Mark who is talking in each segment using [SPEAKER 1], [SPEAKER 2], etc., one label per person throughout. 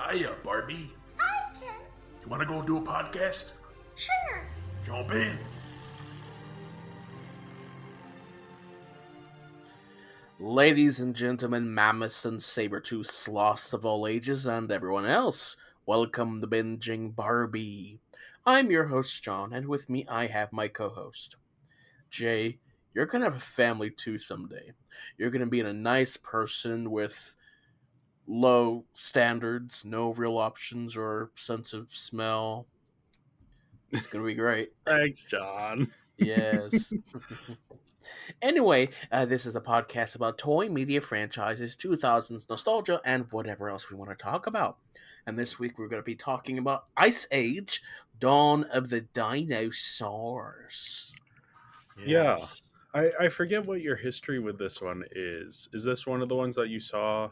[SPEAKER 1] Hiya, Barbie.
[SPEAKER 2] Hi, Ken.
[SPEAKER 1] You want to go do a podcast?
[SPEAKER 2] Sure.
[SPEAKER 1] Jump in.
[SPEAKER 3] Ladies and gentlemen, mammoths and saber-toothed sloths of all ages, and everyone else, welcome to Binging Barbie. I'm your host, John, and with me I have my co-host. Jay, you're gonna have a family too someday. You're gonna be a nice person with low standards, no real options or sense of smell. It's gonna be great.
[SPEAKER 4] Thanks, John.
[SPEAKER 3] Yes. Anyway, this is a podcast about toy media franchises, 2000s nostalgia, and whatever else we want to talk about. And this week we're going to be talking about Ice Age, Dawn of the Dinosaurs.
[SPEAKER 4] Yeah. I forget what your history with this one is. Is this one of the ones that you saw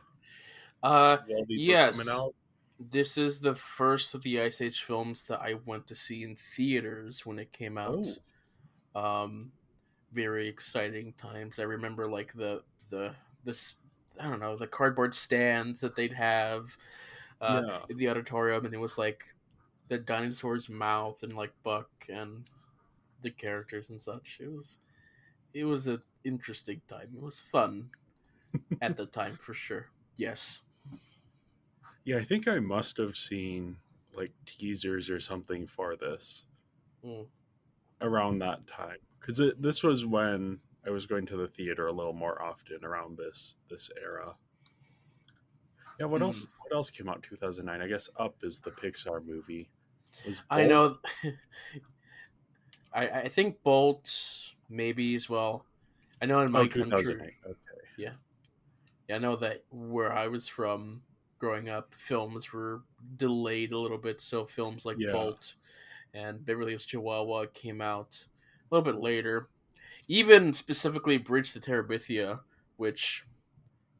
[SPEAKER 4] while these were coming
[SPEAKER 3] Yes.
[SPEAKER 4] out?
[SPEAKER 3] This is the first of the Ice Age films that I went to see in theaters when it came out. Very exciting times. I remember like this I don't know, the cardboard stands that they'd have
[SPEAKER 4] Yeah.
[SPEAKER 3] in the auditorium, and it was like the dinosaur's mouth and like Buck and the characters and such. It was an interesting time. It was fun at the time for sure. Yes.
[SPEAKER 4] Yeah, I think I must have seen like teasers or something for this
[SPEAKER 3] Mm.
[SPEAKER 4] around that time. Because this was when I was going to the theater a little more often around this era. Yeah, what else? What else came out in 2009? I guess Up is the Pixar movie.
[SPEAKER 3] I know. I think Bolt maybe as well. I know in my country.
[SPEAKER 4] 2008. Okay.
[SPEAKER 3] Yeah, I know that where I was from growing up, films were delayed a little bit. So films like
[SPEAKER 4] Yeah.
[SPEAKER 3] Bolt and Beverly Hills Chihuahua came out a little bit later. Even specifically Bridge to Terabithia, which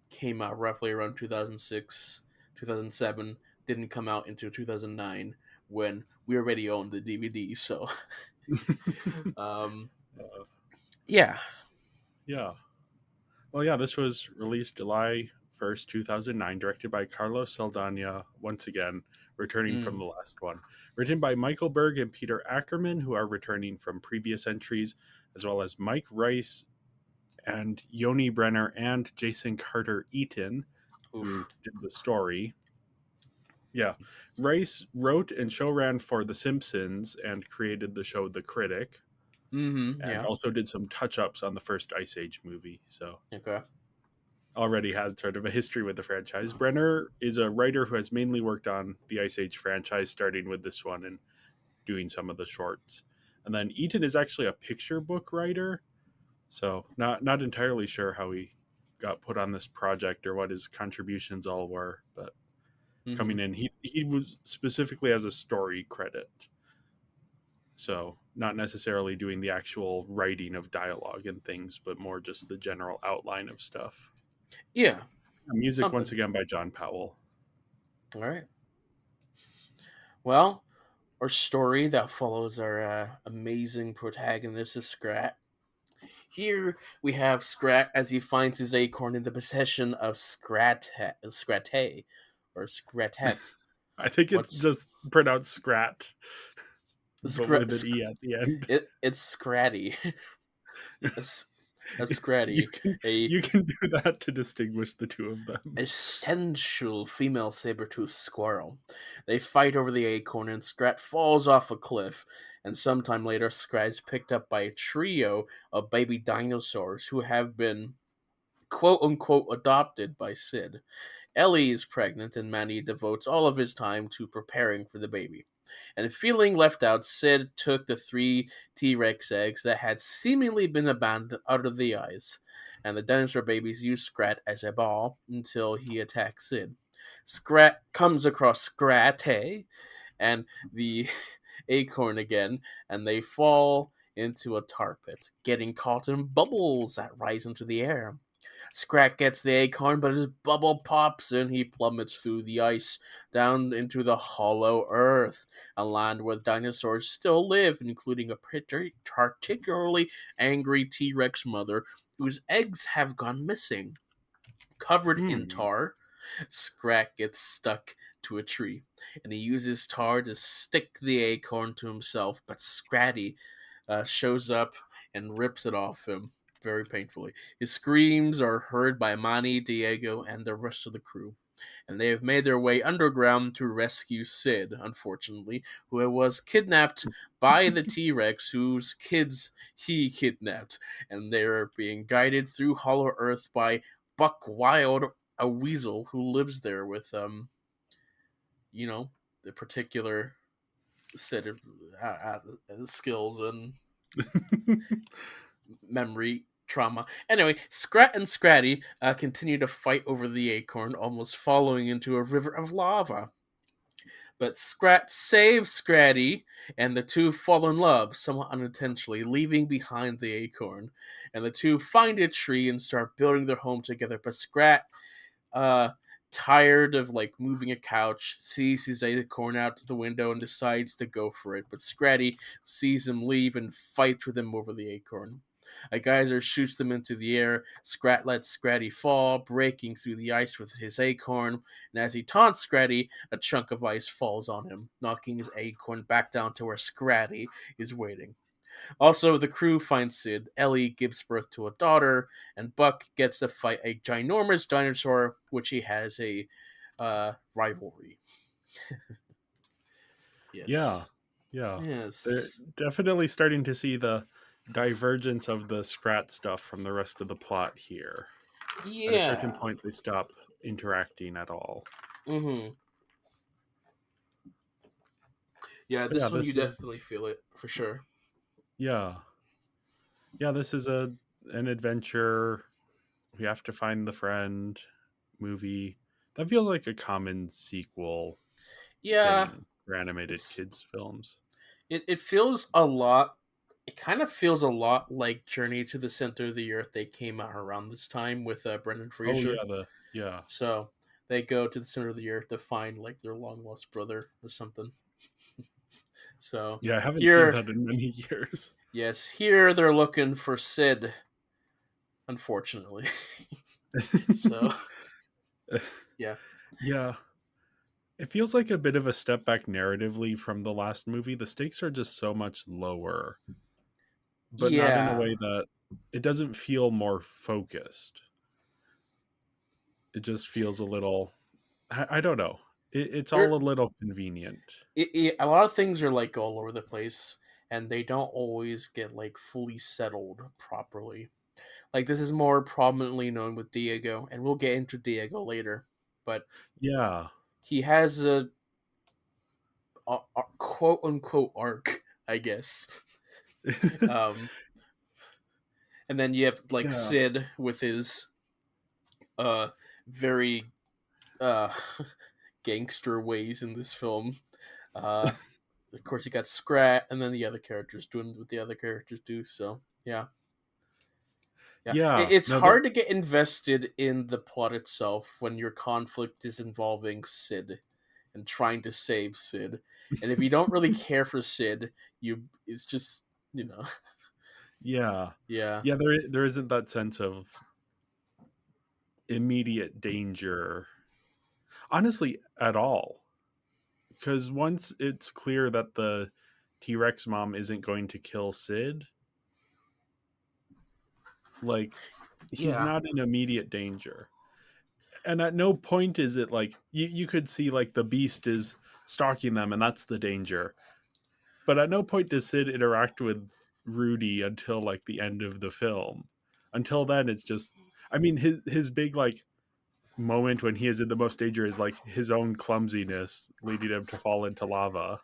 [SPEAKER 3] came out roughly around 2006, 2007, didn't come out until 2009 when we already owned the DVD. So, yeah.
[SPEAKER 4] Yeah. Well, yeah, this was released July 1st, 2009, directed by Carlos Saldana, once again, returning from the last one. Written by Michael Berg and Peter Ackerman, who are returning from previous entries, as well as Mike Rice and Yoni Brenner and Jason Carter Eaton, who did the story. Yeah. Rice wrote and show ran for The Simpsons and created the show The Critic.
[SPEAKER 3] Mm-hmm,
[SPEAKER 4] and also did some touch-ups on the first Ice Age movie. So
[SPEAKER 3] okay.
[SPEAKER 4] Already had sort of a history with the franchise. Brenner is a writer who has mainly worked on the Ice Age franchise, starting with this one and doing some of the shorts. And then Eaton is actually a picture book writer, so not entirely sure how he got put on this project or what his contributions all were, but coming in, he was specifically as a story credit. So not necessarily doing the actual writing of dialogue and things, but more just the general outline of stuff.
[SPEAKER 3] Yeah.
[SPEAKER 4] Music once again by John Powell.
[SPEAKER 3] All right. Well, our story that follows our amazing protagonist of Scrat. Here we have Scrat as he finds his acorn in the possession of Scrate, or Scratet.
[SPEAKER 4] I think it's just pronounced Scrat, but with an E at the end.
[SPEAKER 3] It's Scratty. A Scratty.
[SPEAKER 4] You can do that to distinguish the two of them.
[SPEAKER 3] A sensual female saber-toothed squirrel. They fight over the acorn and Scrat falls off a cliff. And sometime later, Scrat is picked up by a trio of baby dinosaurs who have been quote-unquote adopted by Sid. Ellie is pregnant and Manny devotes all of his time to preparing for the baby. And feeling left out, Sid took the 3 T-Rex eggs that had seemingly been abandoned out of the ice, and the dinosaur babies use Scrat as a ball until he attacks Sid. Scrat comes across Scrate and the acorn again, and they fall into a tar pit, getting caught in bubbles that rise into the air. Scrat gets the acorn, but his bubble pops and he plummets through the ice down into the hollow earth, a land where dinosaurs still live, including a particularly angry T-Rex mother whose eggs have gone missing. Covered in tar, Scrat gets stuck to a tree, and he uses tar to stick the acorn to himself, but Scratty shows up and rips it off him very painfully. His screams are heard by Manny, Diego, and the rest of the crew, and they have made their way underground to rescue Sid, unfortunately, who was kidnapped by the T-Rex whose kids he kidnapped, and they're being guided through Hollow Earth by Buck Wild, a weasel who lives there with the particular set of skills and memory trauma. Anyway, Scrat and Scratty continue to fight over the acorn, almost falling into a river of lava. But Scrat saves Scratty, and the two fall in love, somewhat unintentionally, leaving behind the acorn. And the two find a tree and start building their home together. But Scrat, tired of moving a couch, sees his acorn out the window and decides to go for it. But Scratty sees him leave and fights with him over the acorn. A geyser shoots them into the air. Scrat lets Scratty fall, breaking through the ice with his acorn. And as he taunts Scratty, a chunk of ice falls on him, knocking his acorn back down to where Scratty is waiting. Also, the crew finds Sid. Ellie gives birth to a daughter, and Buck gets to fight a ginormous dinosaur, which he has a rivalry. Yes.
[SPEAKER 4] Yeah.
[SPEAKER 3] Yes.
[SPEAKER 4] They're definitely starting to see the divergence of the Scrat stuff from the rest of the plot here.
[SPEAKER 3] Yeah.
[SPEAKER 4] At a certain point, they stop interacting at all.
[SPEAKER 3] Mm-hmm. Yeah, this one you definitely feel it for sure.
[SPEAKER 4] Yeah, this is an adventure. We have to find the friend movie. That feels like a common sequel thing for animated kids films.
[SPEAKER 3] It feels a lot. It kind of feels a lot like Journey to the Center of the Earth. They came out around this time with Brendan Fraser.
[SPEAKER 4] Oh yeah.
[SPEAKER 3] So they go to the center of the earth to find their long lost brother or something. So
[SPEAKER 4] yeah, I haven't seen that in many years.
[SPEAKER 3] Yes, here they're looking for Sid. Unfortunately. So yeah.
[SPEAKER 4] It feels like a bit of a step back narratively from the last movie. The stakes are just so much lower, but not in a way that it doesn't feel more focused. It just feels a little, I don't know. It's all a little convenient.
[SPEAKER 3] A lot of things are all over the place, and they don't always get fully settled properly. This is more prominently known with Diego, and we'll get into Diego later. But
[SPEAKER 4] yeah,
[SPEAKER 3] he has a quote unquote arc, I guess. And then you have Sid with his very gangster ways in this film. Of course, you got Scrat, and then the other characters doing what the other characters do. So yeah. It's hard to get invested in the plot itself when your conflict is involving Sid and trying to save Sid. And if you don't really care for Sid, it's just,
[SPEAKER 4] Yeah. There isn't that sense of immediate danger, honestly, at all. Because once it's clear that the T-Rex mom isn't going to kill Sid, he's not in immediate danger. And at no point is it you could see the beast is stalking them and that's the danger. But at no point does Sid interact with Rudy until the end of the film. Until then, it's just, I mean, his big moment when he is in the most danger is his own clumsiness leading him to fall into lava.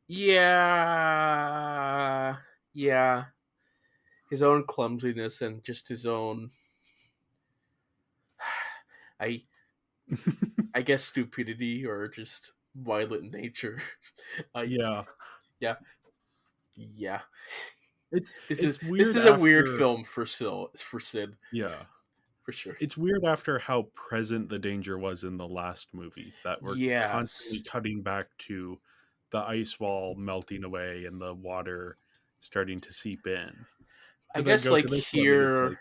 [SPEAKER 3] Yeah. His own clumsiness and just his own, I guess, stupidity or just violent nature.
[SPEAKER 4] Yeah. This is
[SPEAKER 3] a weird film for Sid.
[SPEAKER 4] Yeah,
[SPEAKER 3] for sure.
[SPEAKER 4] It's weird after how present the danger was in the last movie that we're constantly cutting back to the ice wall melting away and the water starting to seep in.
[SPEAKER 3] I guess here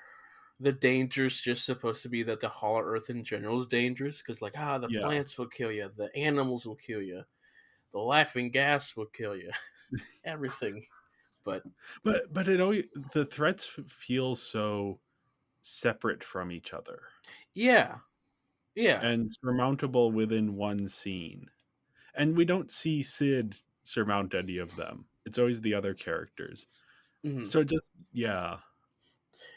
[SPEAKER 3] the danger's just supposed to be that the Hollow Earth in general is dangerous, because like the
[SPEAKER 4] Yeah,
[SPEAKER 3] plants will kill you, the animals will kill you, the laughing gas will kill you, everything. But
[SPEAKER 4] but it always the threats feel so separate from each other
[SPEAKER 3] yeah, yeah,
[SPEAKER 4] and surmountable within one scene. And we don't see Sid surmount any of them. It's always the other characters.
[SPEAKER 3] mhm,
[SPEAKER 4] So just yeah.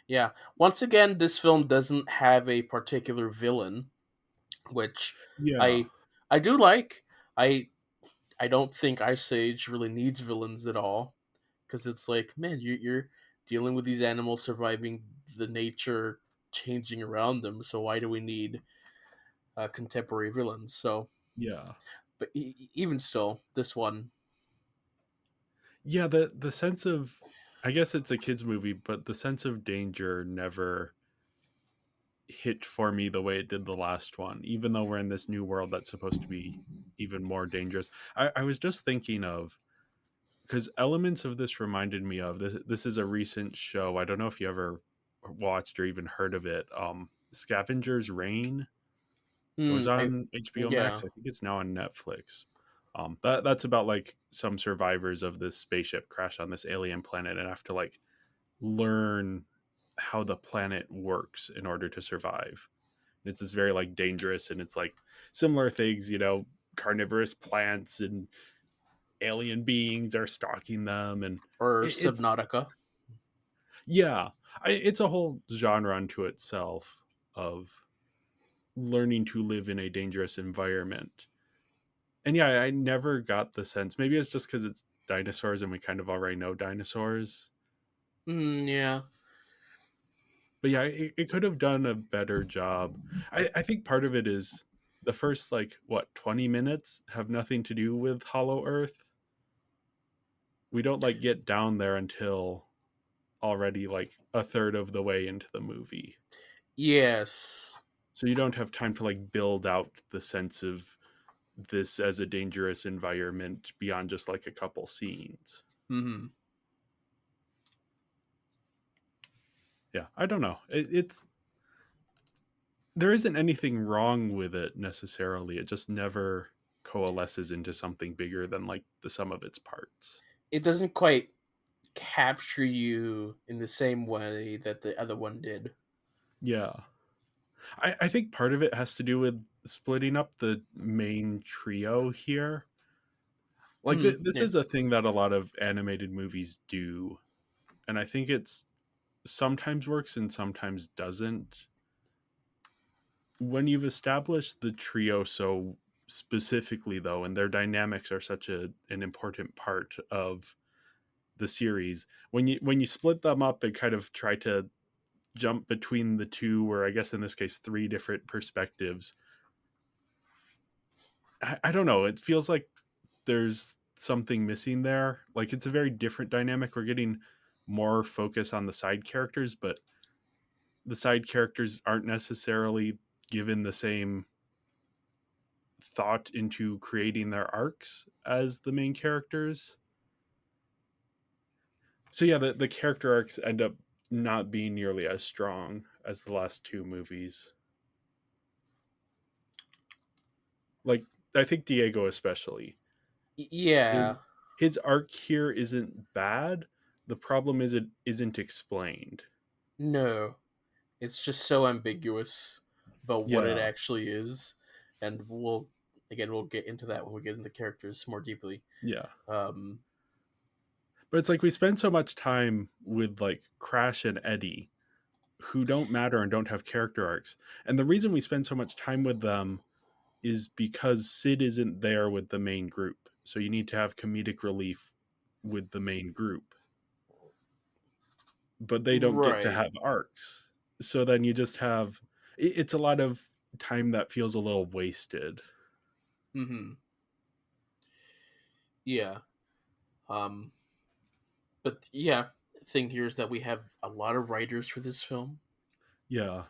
[SPEAKER 3] yeah. Once again, this film doesn't have a particular villain, which
[SPEAKER 4] Yeah.
[SPEAKER 3] I I do like. I I don't think Ice Age really needs villains at all, because it's like, man, you're dealing with these animals surviving the nature changing around them. So why do we need contemporary villains? So,
[SPEAKER 4] Yeah.
[SPEAKER 3] but even still, this one,
[SPEAKER 4] Yeah, the sense of I guess it's a kids movie, but the sense of danger never hit for me the way it did the last one, even though we're in this new world that's supposed to be even more dangerous. I was just thinking of because elements of this reminded me of this is a recent show. I don't know if you ever watched or even heard of it. Scavenger's Reign. It was
[SPEAKER 3] I
[SPEAKER 4] on HBO
[SPEAKER 3] yeah,
[SPEAKER 4] Max. I think it's now on Netflix. That's about like some survivors of this spaceship crash on this alien planet and have to like learn how the planet works in order to survive. It's this very like dangerous and it's like similar things, carnivorous plants and alien beings are stalking them and
[SPEAKER 3] or
[SPEAKER 4] it's
[SPEAKER 3] Subnautica,
[SPEAKER 4] yeah, it's a whole genre unto itself of learning to live in a dangerous environment. And yeah, I never got the sense. Maybe it's just because it's dinosaurs and we kind of already know dinosaurs.
[SPEAKER 3] yeah,
[SPEAKER 4] But yeah, it could have done a better job. I think part of it is the first, like, what, 20 minutes have nothing to do with Hollow Earth. We don't, like, get down there until already, like, a third of the way into the movie.
[SPEAKER 3] yes,
[SPEAKER 4] So you don't have time to, like, build out the sense of this as a dangerous environment beyond just, like, a couple scenes.
[SPEAKER 3] hmm
[SPEAKER 4] Yeah, I don't know. It's there isn't anything wrong with it necessarily. It just never coalesces into something bigger than like the sum of its parts.
[SPEAKER 3] it doesn't quite capture you in the same way that the other one did.
[SPEAKER 4] Yeah. I think part of it has to do with splitting up the main trio here. Like this
[SPEAKER 3] Yeah,
[SPEAKER 4] is a thing that a lot of animated movies do. And I think it's sometimes works and sometimes doesn't. When you've established the trio so specifically though, and their dynamics are such an important part of the series, when you split them up and kind of try to jump between the two, or I guess in this case three different perspectives, I don't know, it feels like there's something missing there. Like it's a very different dynamic. We're getting more focus on the side characters, but the side characters aren't necessarily given the same thought into creating their arcs as the main characters. So yeah, the character arcs end up not being nearly as strong as the last two movies. Like I think Diego especially.
[SPEAKER 3] yeah,
[SPEAKER 4] His arc here isn't bad. The problem is it isn't explained.
[SPEAKER 3] no, it's just so ambiguous about what it
[SPEAKER 4] Yeah.
[SPEAKER 3] actually is, and we'll get into that when we get into characters more deeply.
[SPEAKER 4] Yeah.
[SPEAKER 3] Um,
[SPEAKER 4] But it's like we spend so much time with like Crash and Eddie who don't matter and don't have character arcs. And the reason we spend so much time with them is because Sid isn't there with the main group. So you need to have comedic relief with the main group. But they don't get to
[SPEAKER 3] right.
[SPEAKER 4] have arcs. So then you just have it's a lot of time that feels a little wasted.
[SPEAKER 3] hmm Yeah. Um, but yeah, thing here is that we have a lot of writers for this film.
[SPEAKER 4] Yeah.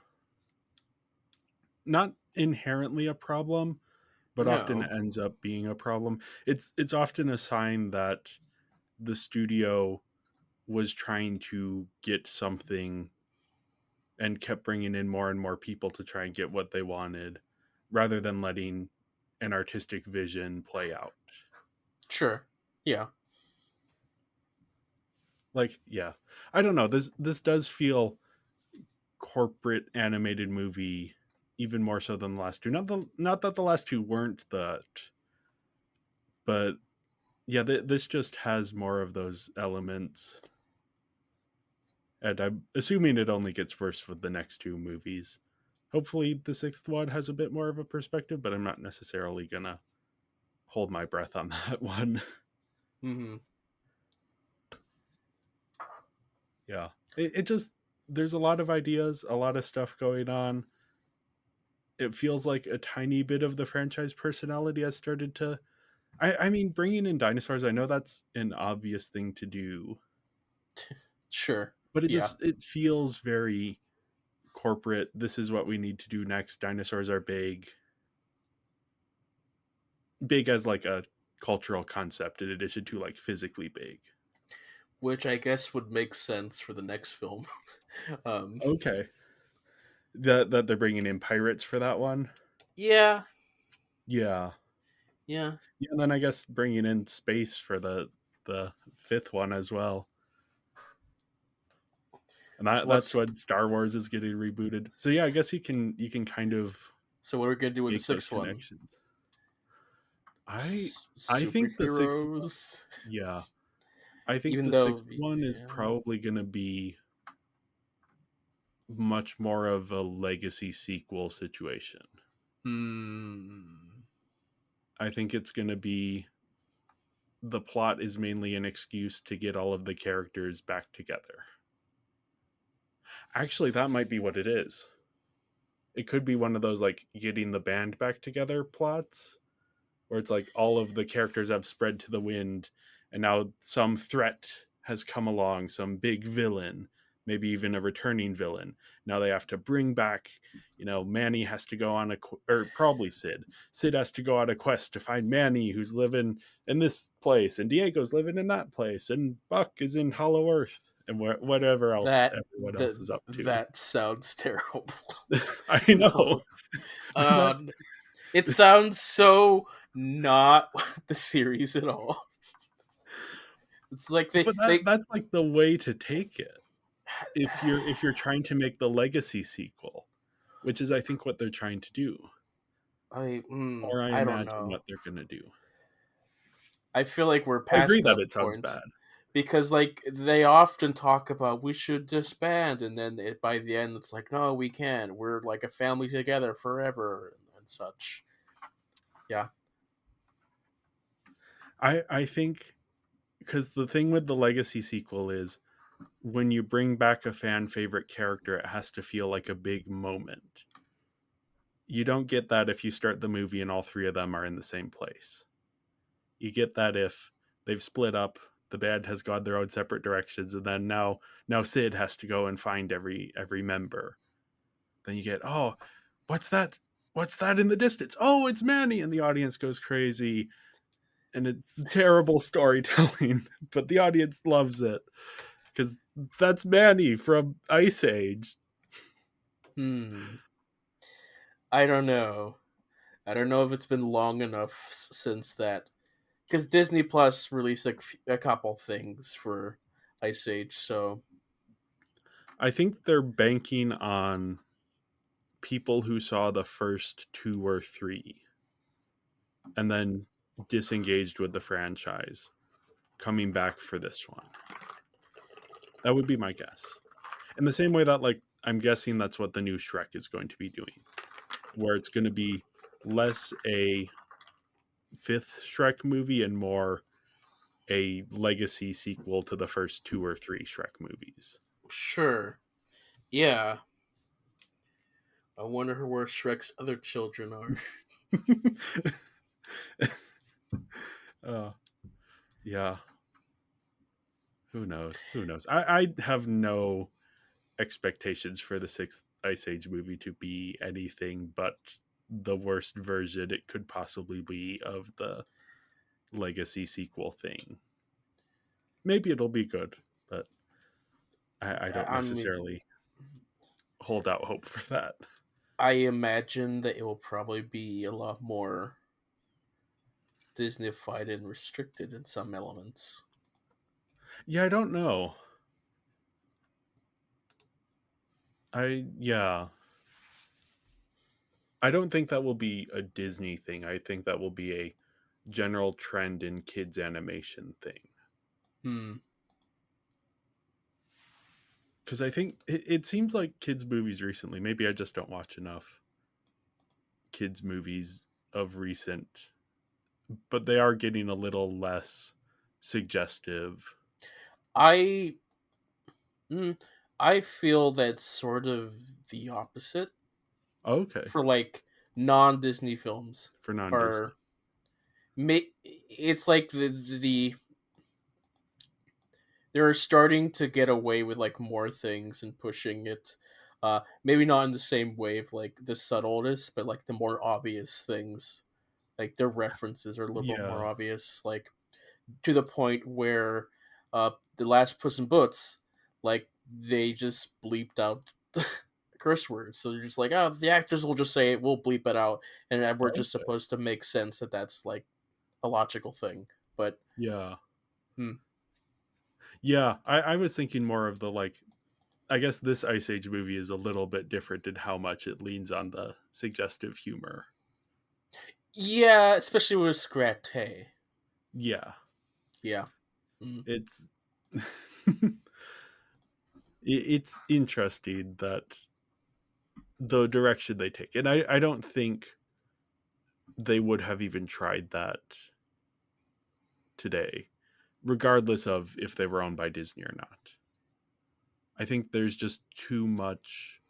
[SPEAKER 4] Not inherently a problem, but often
[SPEAKER 3] No.
[SPEAKER 4] ends up being a problem. It's often a sign that the studio was trying to get something and kept bringing in more and more people to try and get what they wanted rather than letting an artistic vision play out.
[SPEAKER 3] Sure. Yeah.
[SPEAKER 4] Like, yeah, I don't know, this does feel corporate animated movie even more so than the last two. Not that the last two weren't that, but yeah, this just has more of those elements. And I'm assuming it only gets worse with the next two movies. Hopefully, the sixth one has a bit more of a perspective, but I'm not necessarily gonna hold my breath on that one.
[SPEAKER 3] Mm-hmm.
[SPEAKER 4] Yeah, it just, there's a lot of ideas, a lot of stuff going on. It feels like a tiny bit of the franchise personality has started to. I mean, bringing in dinosaurs, I know that's an obvious thing to do,
[SPEAKER 3] Sure.
[SPEAKER 4] but
[SPEAKER 3] Yeah.
[SPEAKER 4] it feels very corporate. This is what we need to do next. Dinosaurs are big as like a cultural concept in addition to like physically big.
[SPEAKER 3] Which I guess would make sense for the next film. um,
[SPEAKER 4] Okay, that they're bringing in pirates for that one.
[SPEAKER 3] yeah.
[SPEAKER 4] Yeah,
[SPEAKER 3] Yeah.
[SPEAKER 4] yeah, and then I guess bringing in space for the fifth one as well. And
[SPEAKER 3] So
[SPEAKER 4] that's
[SPEAKER 3] what's
[SPEAKER 4] when Star Wars is getting rebooted. So yeah, I guess you can kind of
[SPEAKER 3] so what are we gonna do with the
[SPEAKER 4] make those
[SPEAKER 3] sixth one?
[SPEAKER 4] connections. I think the sixth one,
[SPEAKER 3] Superheroes.
[SPEAKER 4] yeah, I think
[SPEAKER 3] Even
[SPEAKER 4] the
[SPEAKER 3] though,
[SPEAKER 4] sixth one is
[SPEAKER 3] yeah.
[SPEAKER 4] probably going to be much more of a legacy sequel situation.
[SPEAKER 3] Hmm.
[SPEAKER 4] I think it's going to be, the plot is mainly an excuse to get all of the characters back together. Actually, that might be what it is. It could be one of those like getting the band back together plots where it's like all of the characters have spread to the wind and now some threat has come along, some big villain, maybe even a returning villain. Now they have to bring back, Manny has to go on or probably Sid has to go on a quest to find Manny, who's living in this place, and Diego's living in that place, and Buck is in Hollow Earth, and whatever else
[SPEAKER 3] That
[SPEAKER 4] everyone else is up to.
[SPEAKER 3] that sounds terrible.
[SPEAKER 4] I
[SPEAKER 3] No.
[SPEAKER 4] know. That,
[SPEAKER 3] It sounds so not the series at all. It's like
[SPEAKER 4] but that's like the way to take it if you're trying to make the legacy sequel, which is I think what they're trying to do, or I
[SPEAKER 3] I don't
[SPEAKER 4] imagine
[SPEAKER 3] know.
[SPEAKER 4] what they're going to do.
[SPEAKER 3] I feel like we're
[SPEAKER 4] I agree
[SPEAKER 3] past
[SPEAKER 4] that
[SPEAKER 3] that
[SPEAKER 4] it sounds
[SPEAKER 3] point
[SPEAKER 4] bad.
[SPEAKER 3] because like they often talk about we should disband, and then by the end it's like no, we can't. We're like a family together forever and such. Yeah.
[SPEAKER 4] I think because the thing with the legacy sequel is when you bring back a fan favorite character, it has to feel like a big moment. You don't get that if you start the movie and all three of them are in the same place. You get that if they've split up, the band has gone their own separate directions, and then now Sid has to go and find every member. Then you get, oh, what's that? What's that in the distance? Oh, it's Manny, and the audience goes crazy, and it's terrible storytelling, but the audience loves it because that's Manny from Ice Age.
[SPEAKER 3] Hmm. I don't know. I don't know if it's been long enough since that because Disney Plus released a couple things for Ice Age, so
[SPEAKER 4] I think they're banking on people who saw the first two or three and then disengaged with the franchise coming back for this one. That would be my guess. In the same way that, like, I'm guessing that's what the new Shrek is going to be doing, where it's going to be less a fifth Shrek movie and more a legacy sequel to the first two or three Shrek movies.
[SPEAKER 3] sure. Yeah. I wonder where Shrek's other children are.
[SPEAKER 4] uh, yeah, who knows? Who knows? I have no expectations for the sixth Ice Age movie to be anything but the worst version it could possibly be of the legacy sequel thing. Maybe it'll be good, but I don't
[SPEAKER 3] I mean,
[SPEAKER 4] necessarily hold out hope for that.
[SPEAKER 3] I imagine that it will probably be a lot more Disneyfied and restricted in some elements.
[SPEAKER 4] Yeah, I don't know. Yeah. I don't think that will be a Disney thing. I think that will be a general trend in kids animation thing.
[SPEAKER 3] Hmm.
[SPEAKER 4] Because I think it seems like kids movies recently, maybe I just don't watch enough kids movies of recent, but they are getting a little less suggestive.
[SPEAKER 3] I mm, I feel that's sort of the opposite
[SPEAKER 4] Okay.
[SPEAKER 3] for like non-Disney films.
[SPEAKER 4] For non-Disney.
[SPEAKER 3] Are it's like the they're starting to get away with like more things and pushing it, maybe not in the same way of like the subtleness, but like the more obvious things, like their references are a little bit more
[SPEAKER 4] Yeah.
[SPEAKER 3] obvious, like to the point where the last Puss in Boots, like they just bleeped out curse words, so you're just like, oh, the actors will just say it, we'll bleep it out, and we're just
[SPEAKER 4] Okay.
[SPEAKER 3] supposed to make sense that that's like a logical thing, but
[SPEAKER 4] Yeah.
[SPEAKER 3] hmm.
[SPEAKER 4] Yeah. I was thinking more of the like, I guess this Ice Age movie is a little bit different in how much it leans on the suggestive humor.
[SPEAKER 3] Yeah, especially with Scrate.
[SPEAKER 4] Yeah.
[SPEAKER 3] Yeah. Mm.
[SPEAKER 4] It's it's interesting that the direction they take. And I don't think they would have even tried that today, regardless of if they were owned by Disney or not. I think there's just too much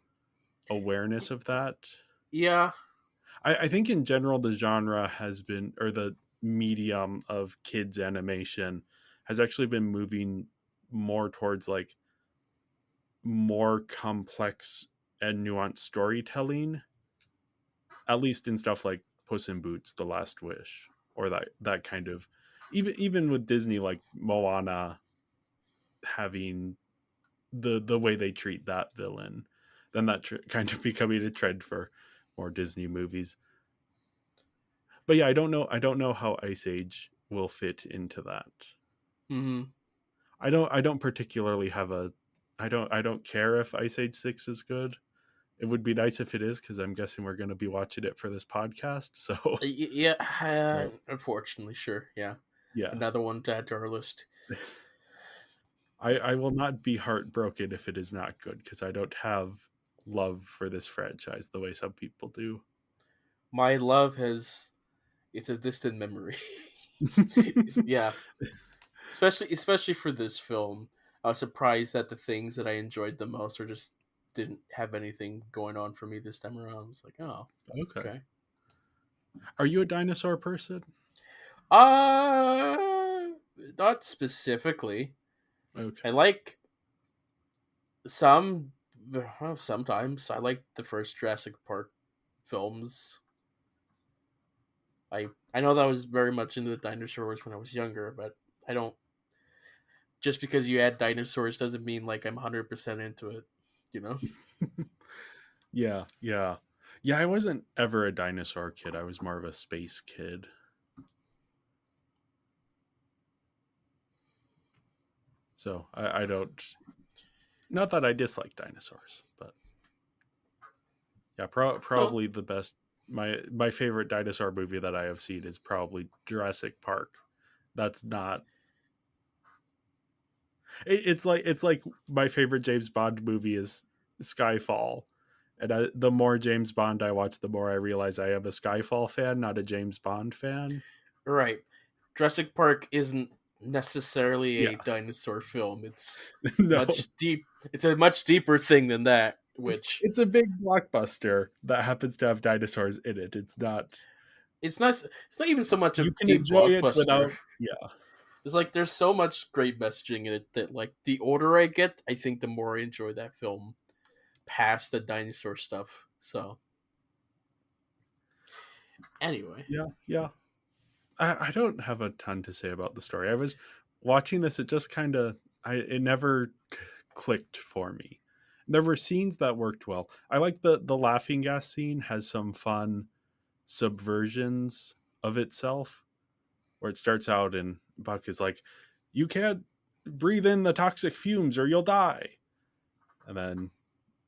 [SPEAKER 4] awareness of that.
[SPEAKER 3] Yeah.
[SPEAKER 4] I think in general the genre has been, or the medium of kids animation has actually been moving more towards like more complex and nuanced storytelling, at least in stuff like Puss in Boots, The Last Wish, or that kind of, even with Disney, like Moana having the way they treat that villain, then that kind of becoming a trend for more Disney movies. But yeah, I don't know how Ice Age will fit into that.
[SPEAKER 3] Mm-hmm.
[SPEAKER 4] I don't particularly have a, I don't care if Ice Age 6 is good. It would be nice if it is, because I'm guessing we're going to be watching it for this podcast. So
[SPEAKER 3] Yeah.
[SPEAKER 4] uh,
[SPEAKER 3] Unfortunately, sure. Yeah.
[SPEAKER 4] yeah,
[SPEAKER 3] Another one to add to our list.
[SPEAKER 4] I will not be heartbroken if it is not good, because I don't have love for this franchise the way some people do.
[SPEAKER 3] My love has it's a distant memory. Yeah, especially for this film. I was surprised that the things that I enjoyed the most are just didn't have anything going on for me this time around. I was like, oh,
[SPEAKER 4] Okay.
[SPEAKER 3] okay.
[SPEAKER 4] Are you a dinosaur person?
[SPEAKER 3] Uh, Not specifically. I
[SPEAKER 4] Okay.
[SPEAKER 3] like some. Well, sometimes I like the first Jurassic Park films. I know that I was very much into the dinosaurs when I was younger, but I don't. Just because you add dinosaurs doesn't mean like I'm 100% into it. You know.
[SPEAKER 4] Yeah, yeah. Yeah, I wasn't ever a dinosaur kid. I was more of a space kid. So I don't, not that I dislike dinosaurs, but yeah,
[SPEAKER 3] Oh,
[SPEAKER 4] probably the best, my favorite dinosaur movie that I have seen is probably Jurassic Park. That's not, it's like my favorite James Bond movie is Skyfall. And the more James Bond I watch, the more I realize I am a Skyfall fan, not a James Bond fan.
[SPEAKER 3] right. Jurassic Park isn't necessarily
[SPEAKER 4] Yeah,
[SPEAKER 3] a dinosaur film. It's
[SPEAKER 4] no,
[SPEAKER 3] much deep. It's a much deeper thing than that.
[SPEAKER 4] it's
[SPEAKER 3] Which
[SPEAKER 4] it's a big blockbuster that happens to have dinosaurs in it. It's not,
[SPEAKER 3] it's not. It's not even so much a
[SPEAKER 4] you can
[SPEAKER 3] deep
[SPEAKER 4] enjoy it
[SPEAKER 3] blockbuster.
[SPEAKER 4] without, yeah.
[SPEAKER 3] It's like there's so much great messaging in it that like the older I get, I think the more I enjoy that film past the dinosaur stuff. So anyway,
[SPEAKER 4] Yeah, yeah. I don't have a ton to say about the story. I was watching this, it just kind of, it never clicked for me. There were scenes that worked well. I like the laughing gas scene has some fun subversions of itself, where it starts out and Buck is like, "You can't breathe in the toxic fumes or you'll die," and then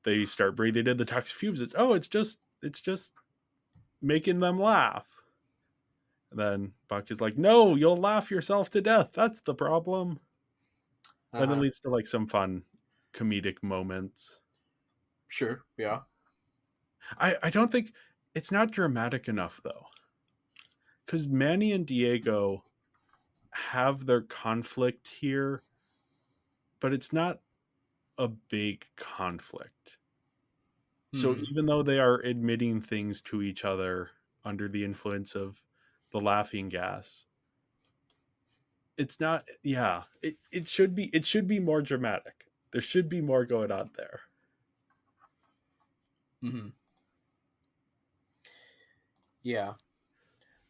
[SPEAKER 4] they start breathing in the toxic fumes. It's just making them laugh. And then Buck is like, "No, you'll laugh yourself to death. That's the problem." Then it
[SPEAKER 3] Uh-huh.
[SPEAKER 4] leads to like some fun comedic moments.
[SPEAKER 3] Sure. Yeah.
[SPEAKER 4] I don't think it's not dramatic enough though, because Manny and Diego have their conflict here, but it's not a big conflict. So
[SPEAKER 3] Hmm.
[SPEAKER 4] even though they are admitting things to each other under the influence of the laughing gas, it's not. Yeah, it should be more dramatic. There should be more going on there.
[SPEAKER 3] Hmm. Yeah.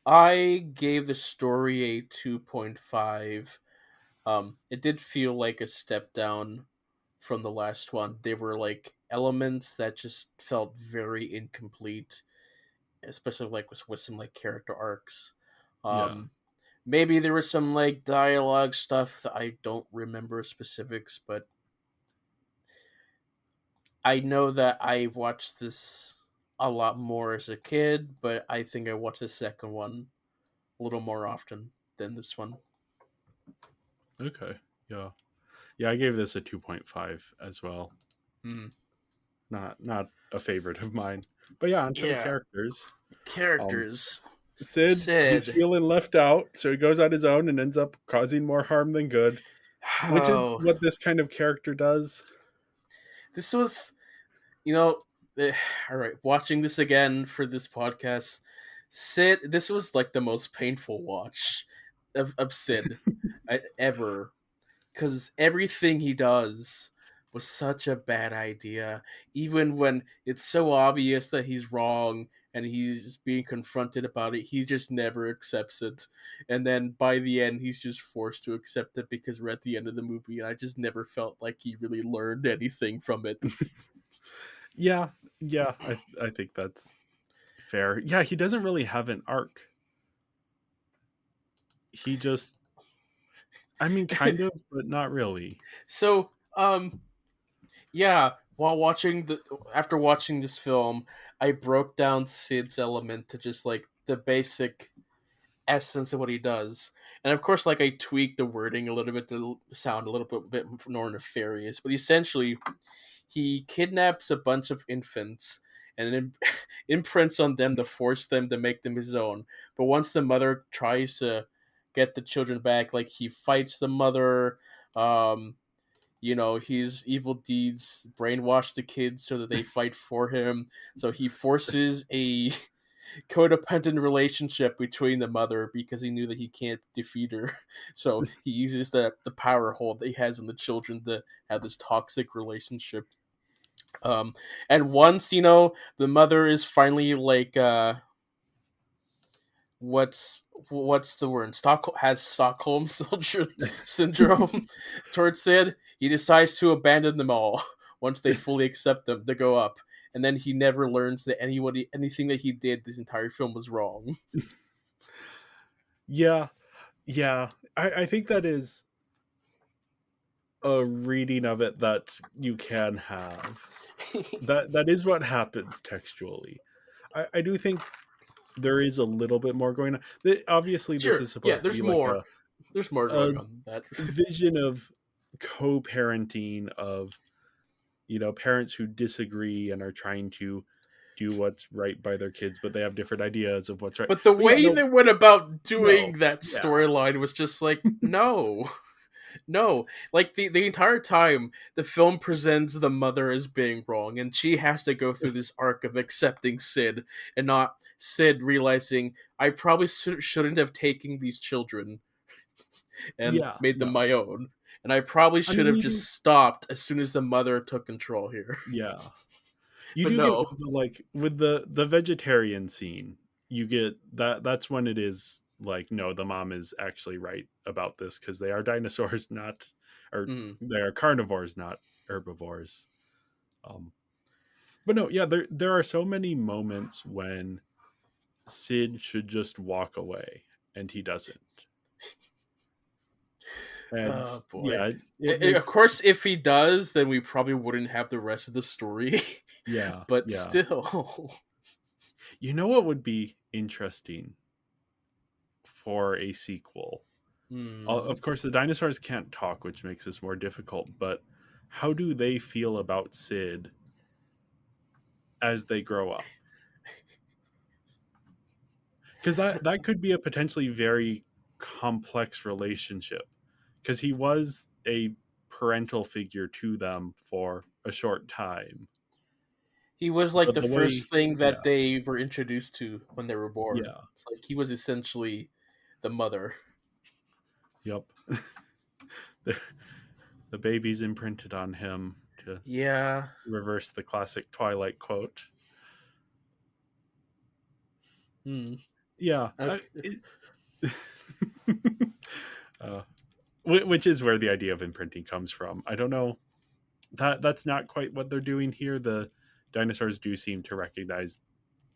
[SPEAKER 3] I gave the story a 2.5. It did feel like a step down from the last one. There were like elements that just felt very incomplete, especially like with some like character arcs.
[SPEAKER 4] Yeah.
[SPEAKER 3] Um, Maybe there was some like dialogue stuff that I don't remember specifics, but I know that I watched this a lot more as a kid, but I think I watched the second one a little more often than this one.
[SPEAKER 4] Okay. Yeah. Yeah. I gave this a 2.5 as well.
[SPEAKER 3] Mm.
[SPEAKER 4] Not a favorite of mine. But yeah, onto the
[SPEAKER 3] Yeah,
[SPEAKER 4] characters. Um,
[SPEAKER 3] characters.
[SPEAKER 4] Sid, he's
[SPEAKER 3] Sid.
[SPEAKER 4] feeling left out, so he goes on his own and ends up causing more harm than good, which is
[SPEAKER 3] Oh,
[SPEAKER 4] what this kind of character does.
[SPEAKER 3] this was, you know, eh, all right. Watching this again for this podcast, Sid. This was like the most painful watch of Sid ever, because everything he does was such a bad idea. Even when it's so obvious that he's wrong and he's being confronted about it, he just never accepts it. And then by the end, he's just forced to accept it because we're at the end of the movie, and I just never felt like he really learned anything from it.
[SPEAKER 4] Yeah, yeah, I think that's fair. Yeah, he doesn't really have an arc. He just, I mean, kind of, but not really.
[SPEAKER 3] So, yeah, while watching the after watching this film, I broke down Sid's element to just like the basic essence of what he does. And of course, like I tweaked the wording a little bit to sound a little bit more nefarious. But essentially, he kidnaps a bunch of infants and imprints on them to force them to make them his own. But once the mother tries to get the children back, like he fights the mother. Um, his evil deeds brainwash the kids so that they fight for him. So he forces a codependent relationship between the mother because he knew that he can't defeat her. So he uses the power hold that he has in the children to have this toxic relationship. Um, and once the mother is finally like what's the word? Stockholm syndrome towards Sid. He decides to abandon them all once they fully accept them to go up, and then he never learns that anything that he did this entire film was wrong.
[SPEAKER 4] Yeah, yeah. I think that is a reading of it that you can have. That is what happens textually. I do think there is a little bit more going on. Obviously, this
[SPEAKER 3] Sure,
[SPEAKER 4] is
[SPEAKER 3] yeah.
[SPEAKER 4] supposed to be like
[SPEAKER 3] There's more
[SPEAKER 4] a
[SPEAKER 3] going on than that.
[SPEAKER 4] vision of co-parenting of parents who disagree and are trying to do what's right by their kids, but they have different ideas of what's right.
[SPEAKER 3] But the
[SPEAKER 4] But yeah,
[SPEAKER 3] way
[SPEAKER 4] no,
[SPEAKER 3] they went about
[SPEAKER 4] no,
[SPEAKER 3] doing that
[SPEAKER 4] yeah,
[SPEAKER 3] storyline was just like, no. No, like the entire time the film presents the mother as being wrong, and she has to go through this arc of accepting Sid and not Sid realizing I probably shouldn't have taken these children and
[SPEAKER 4] yeah,
[SPEAKER 3] made them
[SPEAKER 4] no.
[SPEAKER 3] my own, and I probably
[SPEAKER 4] I
[SPEAKER 3] should
[SPEAKER 4] mean,
[SPEAKER 3] have
[SPEAKER 4] you
[SPEAKER 3] just
[SPEAKER 4] do,
[SPEAKER 3] stopped as soon as the mother took control here.
[SPEAKER 4] yeah, you
[SPEAKER 3] But
[SPEAKER 4] do get
[SPEAKER 3] no,
[SPEAKER 4] with the vegetarian scene. You get that. That's when it is like, no, the mom is actually right about this because they are dinosaurs, not, or
[SPEAKER 3] mm,
[SPEAKER 4] they are carnivores, not herbivores. Um, but no, yeah, there are so many moments when Sid should just walk away, and he doesn't. And
[SPEAKER 3] Oh boy.
[SPEAKER 4] yeah, it
[SPEAKER 3] Of
[SPEAKER 4] makes
[SPEAKER 3] course, if he does, then we probably wouldn't have the rest of the story.
[SPEAKER 4] yeah,
[SPEAKER 3] But
[SPEAKER 4] yeah.
[SPEAKER 3] still.
[SPEAKER 4] You know what would be interesting for a sequel?
[SPEAKER 3] Hmm.
[SPEAKER 4] Of course, the dinosaurs can't talk, which makes this more difficult. But how do they feel about Sid as they grow up? Because that could be a potentially very complex relationship. Because he was a parental figure to them for a short time.
[SPEAKER 3] He was like
[SPEAKER 4] But
[SPEAKER 3] the
[SPEAKER 4] the way,
[SPEAKER 3] first thing
[SPEAKER 4] yeah,
[SPEAKER 3] that they were introduced to when they were born.
[SPEAKER 4] yeah,
[SPEAKER 3] It's like he was essentially the mother.
[SPEAKER 4] yep. the, the baby's imprinted on him to
[SPEAKER 3] Yeah.
[SPEAKER 4] reverse the classic Twilight quote.
[SPEAKER 3] Hmm.
[SPEAKER 4] Yeah,
[SPEAKER 3] Okay.
[SPEAKER 4] uh, which is where the idea of imprinting comes from. I don't know, that's not quite what they're doing here. The dinosaurs do seem to recognize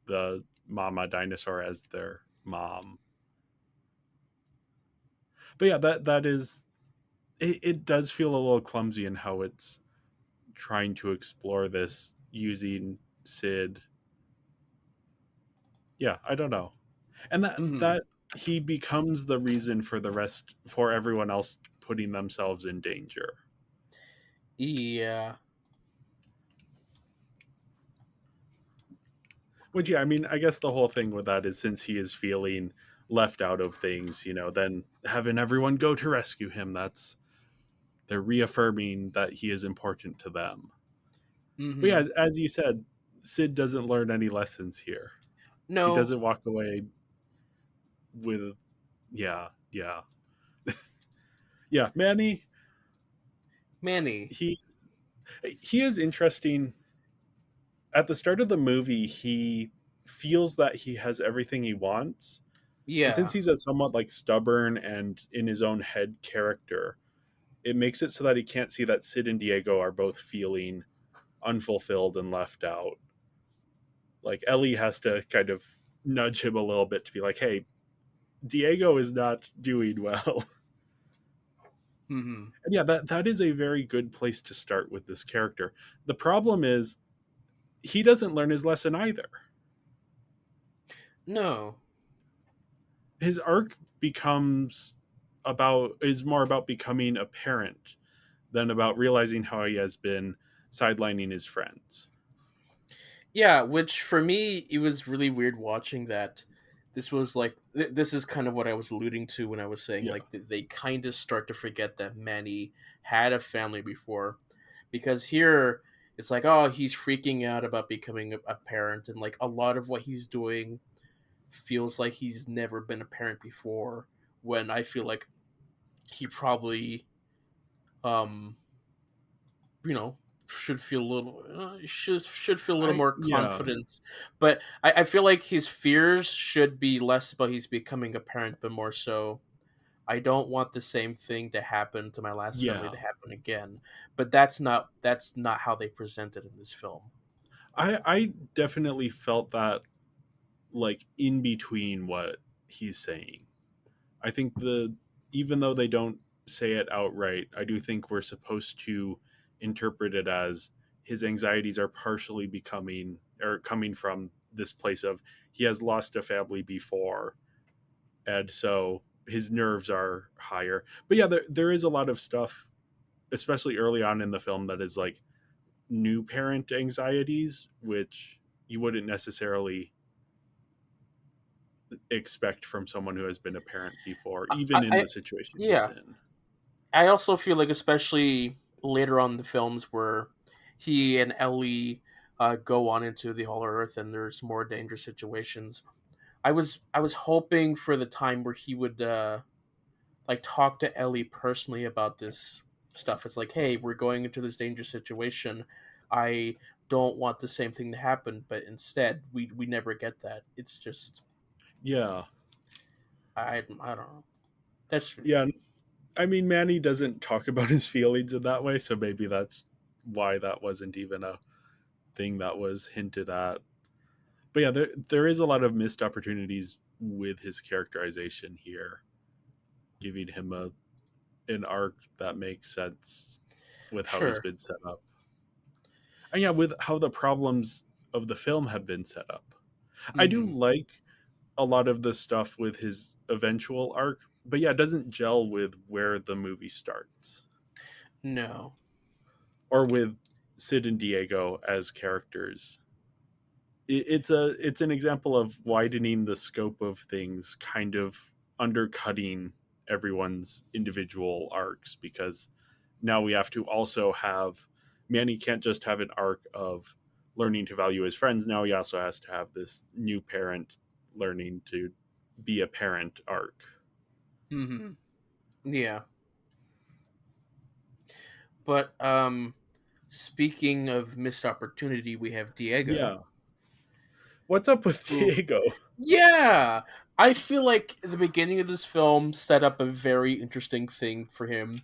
[SPEAKER 4] the mama dinosaur as their mom. But yeah, that is it does feel a little clumsy in how it's trying to explore this using Sid. Yeah, I don't know. And
[SPEAKER 3] Hmm.
[SPEAKER 4] that he becomes the reason for the rest for everyone else putting themselves in danger.
[SPEAKER 3] Yeah.
[SPEAKER 4] Which, yeah, I mean, I guess the whole thing with that is since he is feeling left out of things, then having everyone go to rescue him, they're reaffirming that he is important to them. But yeah,
[SPEAKER 3] Hmm.
[SPEAKER 4] as you said, Sid doesn't learn any lessons here. He
[SPEAKER 3] No,
[SPEAKER 4] doesn't walk away with, yeah, yeah. Yeah, Manny,
[SPEAKER 3] Manny.
[SPEAKER 4] he's he is interesting. At the start of the movie, he feels that he has everything he wants. And since
[SPEAKER 3] Yeah.
[SPEAKER 4] he's a somewhat like stubborn and in his own head character, it makes it so that he can't see that Sid and Diego are both feeling unfulfilled and left out. Like Ellie has to kind of nudge him a little bit to be like, "Hey, Diego is not doing well."
[SPEAKER 3] Hmm.
[SPEAKER 4] And yeah, that is a very good place to start with this character. The problem is he doesn't learn his lesson either.
[SPEAKER 3] No.
[SPEAKER 4] His arc becomes about is more about becoming a parent than about realizing how he has been sidelining his friends.
[SPEAKER 3] Yeah, which for me, it was really weird watching that. This was like, this is kind of what I was alluding to when I was saying,
[SPEAKER 4] Yeah.
[SPEAKER 3] like, they kind of start to forget that Manny had a family before. Because here, it's like, oh, he's freaking out about becoming a parent, and like, a lot of what he's doing feels like he's never been a parent before, when I feel like he probably, um, you know should feel a little should feel a little
[SPEAKER 4] I
[SPEAKER 3] more
[SPEAKER 4] yeah.
[SPEAKER 3] confident. But I feel like his fears should be less about he's becoming a parent, but more so, I don't want the same thing to happen to my last family
[SPEAKER 4] Yeah.
[SPEAKER 3] to happen again. But that's not how they present it in this film.
[SPEAKER 4] I definitely felt that like in between what he's saying. I think the even though they don't say it outright, I do think we're supposed to interpret it as his anxieties are partially becoming or coming from this place of he has lost a family before, and so his nerves are higher. But yeah, there is a lot of stuff, especially early on in the film, that is like new parent anxieties, which you wouldn't necessarily expect from someone who has been a parent before, even in
[SPEAKER 3] I
[SPEAKER 4] the situation he's
[SPEAKER 3] Yeah,
[SPEAKER 4] in.
[SPEAKER 3] I also feel like, especially later on in the films where he and Ellie go on into the Hollow Earth and there's more dangerous situations, I was hoping for the time where he would like talk to Ellie personally about this stuff. It's like, hey, we're going into this dangerous situation. I don't want the same thing to happen, but instead we never get that. It's just,
[SPEAKER 4] Yeah,
[SPEAKER 3] I don't know. That's me.
[SPEAKER 4] yeah. I mean, Manny doesn't talk about his feelings in that way, so maybe that's why that wasn't even thing that was hinted at. But yeah, there is a lot of missed opportunities with his characterization here, giving him an arc that makes sense with how he's
[SPEAKER 3] Sure.
[SPEAKER 4] been set up. And yeah, with how the problems of the film have been set up. I do
[SPEAKER 3] Hmm.
[SPEAKER 4] like a lot of the stuff with his eventual arc, but yeah, it doesn't gel with where the movie starts
[SPEAKER 3] No.
[SPEAKER 4] or with Sid and Diego as characters. It's an example of widening the scope of things, kind of undercutting everyone's individual arcs, because now we have to also have Manny can't just have an arc of learning to value his friends. Now he also has to have this new parent learning to be a parent arc.
[SPEAKER 3] Hmm. Yeah. But speaking of missed opportunity, we have Diego.
[SPEAKER 4] Yeah. What's up with
[SPEAKER 3] Who
[SPEAKER 4] Diego?
[SPEAKER 3] Yeah. I feel like the beginning of this film set up a very interesting thing for him.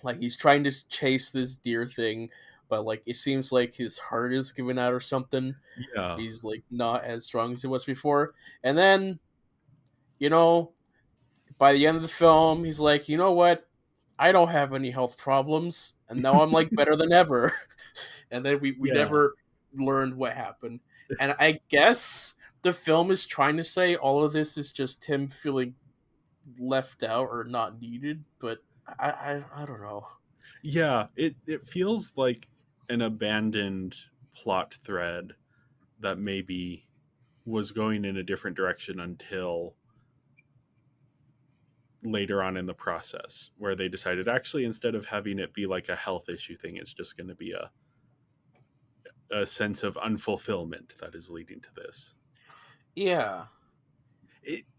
[SPEAKER 3] Like he's trying to chase this deer thing, but like it seems like his heart is giving out or something.
[SPEAKER 4] Yeah.
[SPEAKER 3] He's like not as strong as he was before. And then, you know, by the end of the film, he's like, you know what? I don't have any health problems, and now I'm like better than ever. And then we
[SPEAKER 4] Yeah.
[SPEAKER 3] never learned what happened. And I guess the film is trying to say all of this is just him feeling left out or not needed, but I don't know.
[SPEAKER 4] Yeah, it feels like an abandoned plot thread that maybe was going in a different direction until later on in the process, where they decided actually instead of having it be like a health issue thing, it's just going to be a sense of unfulfillment that is leading to this.
[SPEAKER 3] Yeah.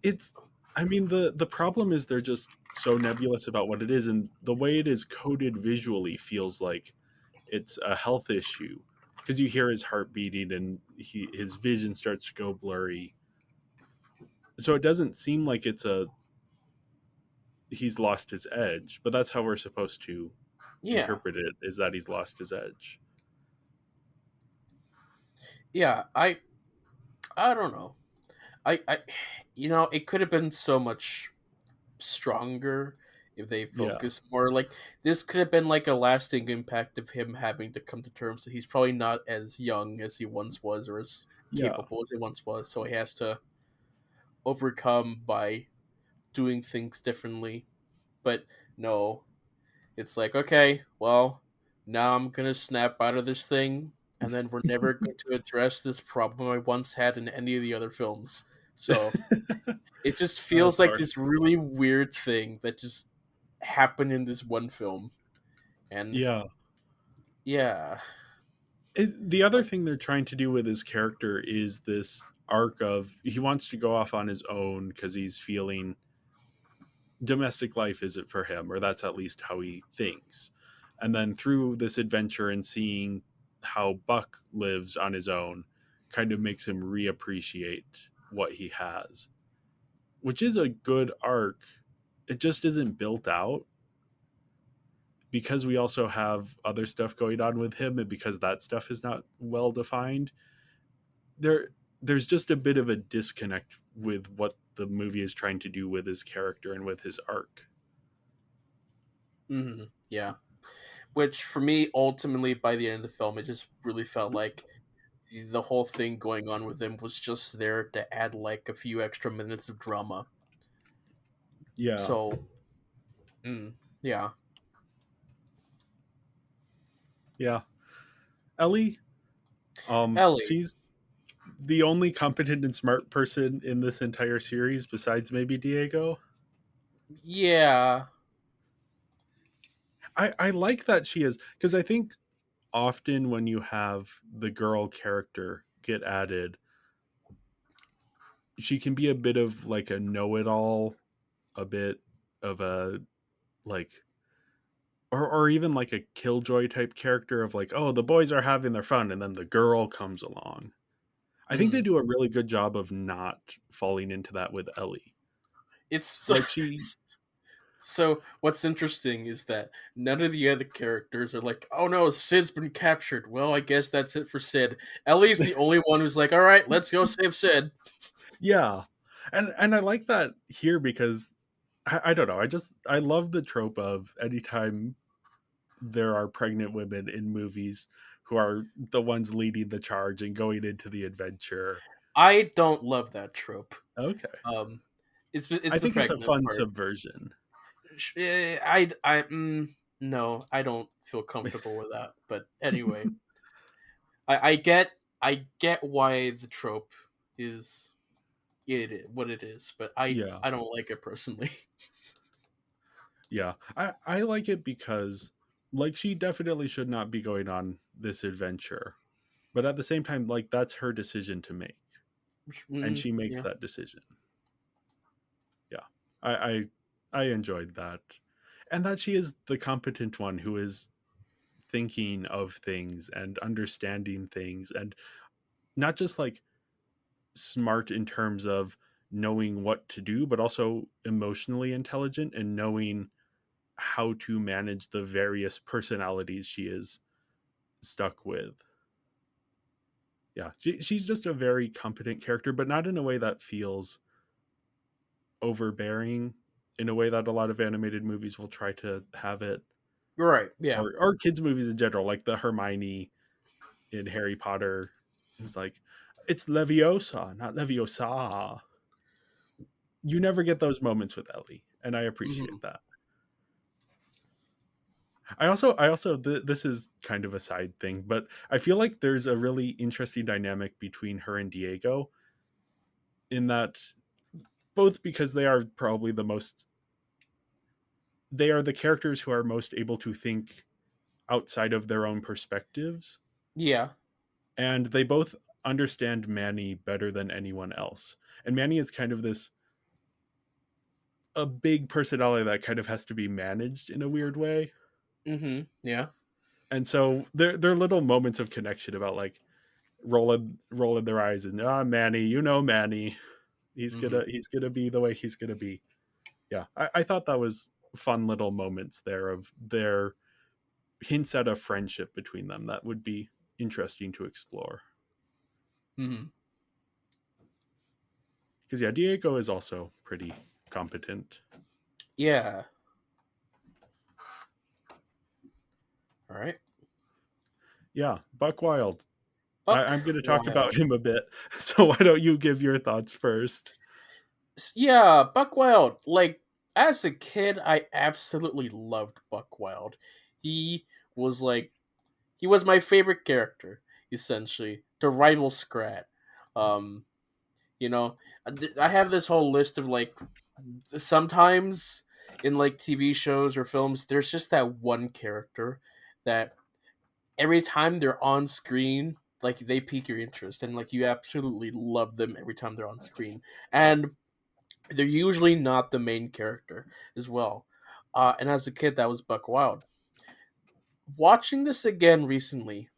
[SPEAKER 4] It's I mean the problem is they're just so nebulous about what it is, and the way it is coded visually feels like it's a health issue, because you hear his heart beating and his vision starts to go blurry. So it doesn't seem like he's lost his edge, but that's how we're supposed to
[SPEAKER 3] Yeah.
[SPEAKER 4] interpret it, is that he's lost his edge.
[SPEAKER 3] Yeah. I don't know. I it could have been so much stronger if they
[SPEAKER 4] Yeah.
[SPEAKER 3] focused more. Like this could have been like a lasting impact of him having to come to terms that he's probably not as young as he once was or as
[SPEAKER 4] Yeah.
[SPEAKER 3] capable as he once was, so he has to overcome by doing things differently. But no, it's like, okay, well, now I'm gonna snap out of this thing, and then we're never going to address this problem I once had in any of the other films. So it just feels like
[SPEAKER 4] Sorry.
[SPEAKER 3] this really weird thing that just happened in this one film. And
[SPEAKER 4] Yeah.
[SPEAKER 3] yeah,
[SPEAKER 4] The other
[SPEAKER 3] like,
[SPEAKER 4] thing they're trying to do with his character is this arc of he wants to go off on his own because he's feeling domestic life isn't for him, or that's at least how he thinks. And then through this adventure and seeing how Buck lives on his own kind of makes him reappreciate what he has, which is a good arc. It just isn't built out because we also have other stuff going on with him, and because that stuff is not well defined. there there's just a bit of a disconnect with what the movie is trying to do with his character and with his arc.
[SPEAKER 3] yeah. Which for me, ultimately, by the end of the film, it just really felt like the whole thing going on with him was just there to add like a few extra minutes of drama.
[SPEAKER 4] Yeah.
[SPEAKER 3] So, yeah.
[SPEAKER 4] Yeah. Ellie,
[SPEAKER 3] Ellie,
[SPEAKER 4] she's the only competent and smart person in this entire series besides maybe Diego.
[SPEAKER 3] yeah,
[SPEAKER 4] I like that she is, because I think often when you have the girl character get added, she can be a bit of like a know-it-all, a bit of a like, or even like a killjoy type character of like, oh, the boys are having their fun and then the girl comes along. I think they
[SPEAKER 3] mm.
[SPEAKER 4] do a really good job of not falling into that with Ellie.
[SPEAKER 3] it's
[SPEAKER 4] Like she
[SPEAKER 3] So what's interesting is that none of the other characters are like, "Oh no, Sid's been captured. Well, I guess that's it for Sid." Ellie's the only one who's like, "All right, let's go save Sid."
[SPEAKER 4] Yeah, and I like that here because I don't know. I love the trope of anytime there are pregnant women in movies who are the ones leading the charge and going into the adventure.
[SPEAKER 3] I don't love that trope.
[SPEAKER 4] Okay,
[SPEAKER 3] Um,
[SPEAKER 4] I
[SPEAKER 3] it's the
[SPEAKER 4] think it's a
[SPEAKER 3] pregnant
[SPEAKER 4] fun
[SPEAKER 3] part.
[SPEAKER 4] subversion.
[SPEAKER 3] No, I don't feel comfortable with that. But anyway, I get why the trope is what it is, but
[SPEAKER 4] Yeah,
[SPEAKER 3] I don't like it personally.
[SPEAKER 4] yeah. I like it because like she definitely should not be going on this adventure, but at the same time, like that's her decision to make, and she makes
[SPEAKER 3] Yeah.
[SPEAKER 4] that decision. Yeah, I I, I enjoyed that, and that she is the competent one who is thinking of things and understanding things, and not just like smart in terms of knowing what to do, but also emotionally intelligent and knowing how to manage the various personalities she is stuck with. Yeah, she's just a very competent character, but not in a way that feels overbearing, in a way that a lot of animated movies will try to have it,
[SPEAKER 3] Right. Yeah.
[SPEAKER 4] or kids movies in general, like the Hermione in Harry Potter. It's like, it's Leviosa, not Leviosa. You never get those moments with Ellie, and I
[SPEAKER 3] Hmm.
[SPEAKER 4] appreciate that. This is kind of a side thing, but I feel like there's a really interesting dynamic between her and Diego, in that both because they are probably they are the characters who are most able to think outside of their own perspectives,
[SPEAKER 3] Yeah.
[SPEAKER 4] and they both understand Manny better than anyone else. And Manny is kind of this a big personality that kind of has to be managed in a weird way.
[SPEAKER 3] Yeah.
[SPEAKER 4] And so there are little moments of connection about like rolling their eyes and Manny, Manny,
[SPEAKER 3] Hmm.
[SPEAKER 4] he's gonna be the way he's gonna be. Yeah, I thought that was fun little moments there of their hints at a friendship between them that would be interesting to explore.
[SPEAKER 3] Hmm.
[SPEAKER 4] Because yeah, Diego is also pretty competent.
[SPEAKER 3] Yeah. All right.
[SPEAKER 4] Yeah, Buck Wild.
[SPEAKER 3] Buck
[SPEAKER 4] I'm going to talk about
[SPEAKER 3] Wild.
[SPEAKER 4] him a bit. So why don't you give your thoughts first?
[SPEAKER 3] Yeah, Buck Wild. Like as a kid, I absolutely loved Buck Wild. He was like he was my favorite character, essentially, to rival Scrat. Um, you know, I have this whole list of like sometimes in like TV shows or films, there's just that one character that every time they're on screen, like they pique your interest and like you absolutely love them every time they're on screen. And they're usually not the main character as well. And as a kid, that was Buck Wild. Watching this again recently,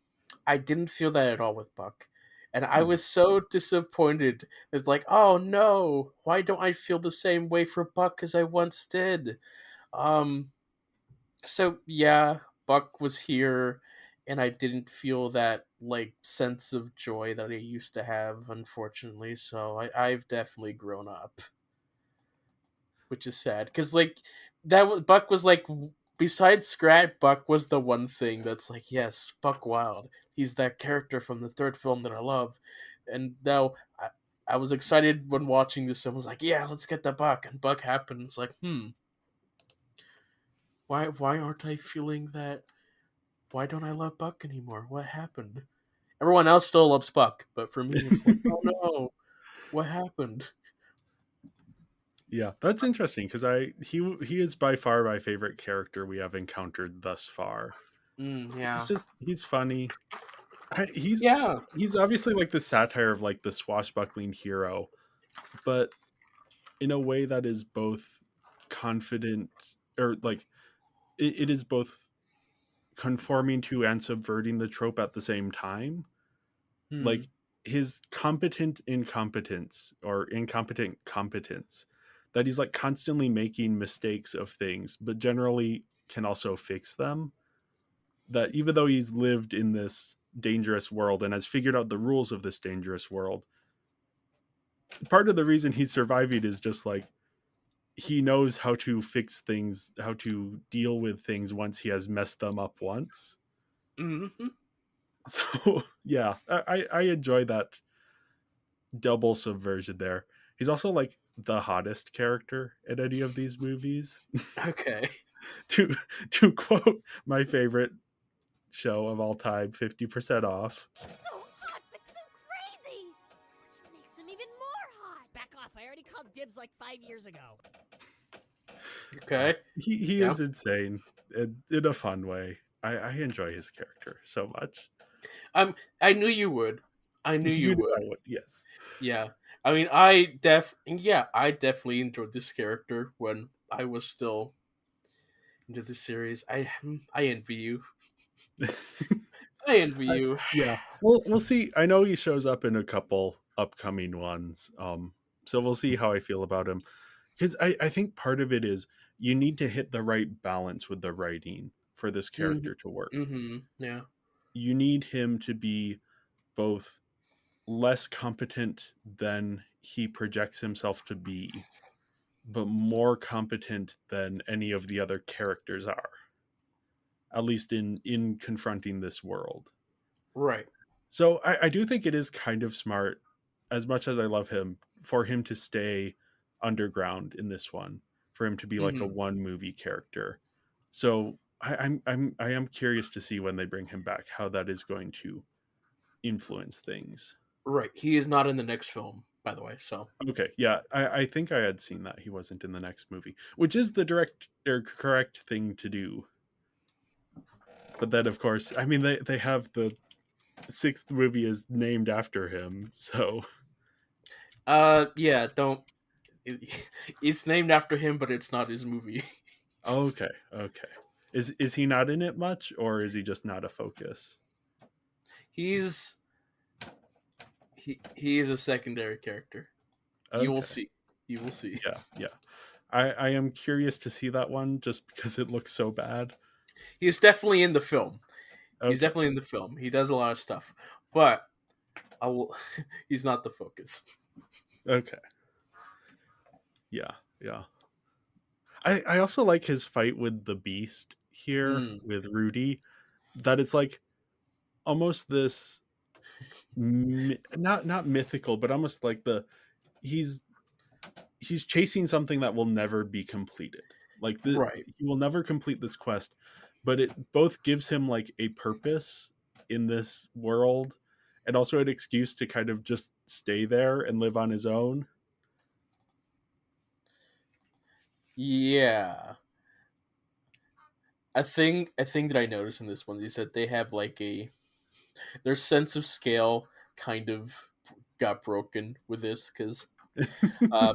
[SPEAKER 3] I didn't feel that at all with Buck. And I
[SPEAKER 4] Hmm.
[SPEAKER 3] was so disappointed. It's like, oh no, why don't I feel the same way for Buck as I once did? Um, so yeah, Buck was here, and I didn't feel that like sense of joy that I used to have, unfortunately. So I've definitely grown up, which is sad because like Buck was like besides Scrat, Buck was the one thing that's like yes, Buck Wild. He's that character from the third film that I love, and now I was excited when watching this. I was like, yeah, let's get the Buck, and Buck happened. It's like, why aren't I feeling that? Why don't I love Buck anymore? What happened? Everyone else still loves Buck, but for me, it's like, oh no, what happened?
[SPEAKER 4] Yeah, that's interesting because he is by far my favorite character we have encountered thus far.
[SPEAKER 3] Yeah,
[SPEAKER 4] He's funny.
[SPEAKER 3] yeah.
[SPEAKER 4] He's obviously like the satire of like the swashbuckling hero, but in a way that is both confident, or like it is both conforming to and subverting the trope at the same time.
[SPEAKER 3] Hmm.
[SPEAKER 4] Like his competent incompetence or incompetent competence that he's like constantly making mistakes of things, but generally can also fix them. That even though he's lived in this dangerous world and has figured out the rules of this dangerous world, part of the reason he's surviving is just like he knows how to fix things, how to deal with things once he has messed them up once.
[SPEAKER 3] Mm-hmm.
[SPEAKER 4] So yeah, I enjoy that double subversion there. He's also like the hottest character in any of these movies.
[SPEAKER 3] Okay.
[SPEAKER 4] to to quote my favorite show of all time, 50% off.
[SPEAKER 2] So hot, but so crazy! Which makes them even more hot!
[SPEAKER 5] Back off, I already called dibs like 5 years ago.
[SPEAKER 3] Okay.
[SPEAKER 4] He
[SPEAKER 3] Yeah.
[SPEAKER 4] is insane in a fun way. I enjoy his character so much.
[SPEAKER 3] I knew you would. I knew you
[SPEAKER 4] knew
[SPEAKER 3] would.
[SPEAKER 4] I would, yes.
[SPEAKER 3] Yeah. I mean, I definitely enjoyed this character when I was still into the series. I envy you. I envy you.
[SPEAKER 4] Yeah, we'll see. I know he shows up in a couple upcoming ones, so we'll see how I feel about him. Because I think part of it is you need to hit the right balance with the writing for this character to work.
[SPEAKER 3] Mm-hmm. Yeah.
[SPEAKER 4] You need him to be both less competent than he projects himself to be, but more competent than any of the other characters are, at least in confronting this world.
[SPEAKER 3] Right.
[SPEAKER 4] So I do think it is kind of smart, as much as I love him, for him to stay underground in this one, for him to be like a
[SPEAKER 3] Mm-hmm.
[SPEAKER 4] one movie character. So I am curious to see when they bring him back how that is going to influence things.
[SPEAKER 3] Right. He is not in the next film, by the way. So.
[SPEAKER 4] Okay, yeah, I think I had seen that he wasn't in the next movie, which is the direct or correct thing to do. But then, of course, I mean they have the sixth movie is named after him, so
[SPEAKER 3] Yeah. Don't. It's named after him, but it's not his movie.
[SPEAKER 4] okay. Is he not in it much, or is he just not a focus?
[SPEAKER 3] He's he is a secondary character. You will
[SPEAKER 4] Okay.
[SPEAKER 3] see. You will see.
[SPEAKER 4] Yeah. I am curious to see that one just because it looks so bad.
[SPEAKER 3] He's definitely in the film. He's
[SPEAKER 4] Okay.
[SPEAKER 3] definitely in the film. He does a lot of stuff, but I will. He's not the focus.
[SPEAKER 4] Okay. Yeah. I also like his fight with the Beast here
[SPEAKER 3] Mm.
[SPEAKER 4] with Rudy. That it's like almost this not mythical, but almost like he's chasing something that will never be completed. Like
[SPEAKER 3] Right.
[SPEAKER 4] he will never complete this quest, but it both gives him like a purpose in this world and also an excuse to kind of just stay there and live on his own.
[SPEAKER 3] Yeah. A thing that I noticed in this one is that they have like their sense of scale kind of got broken with this because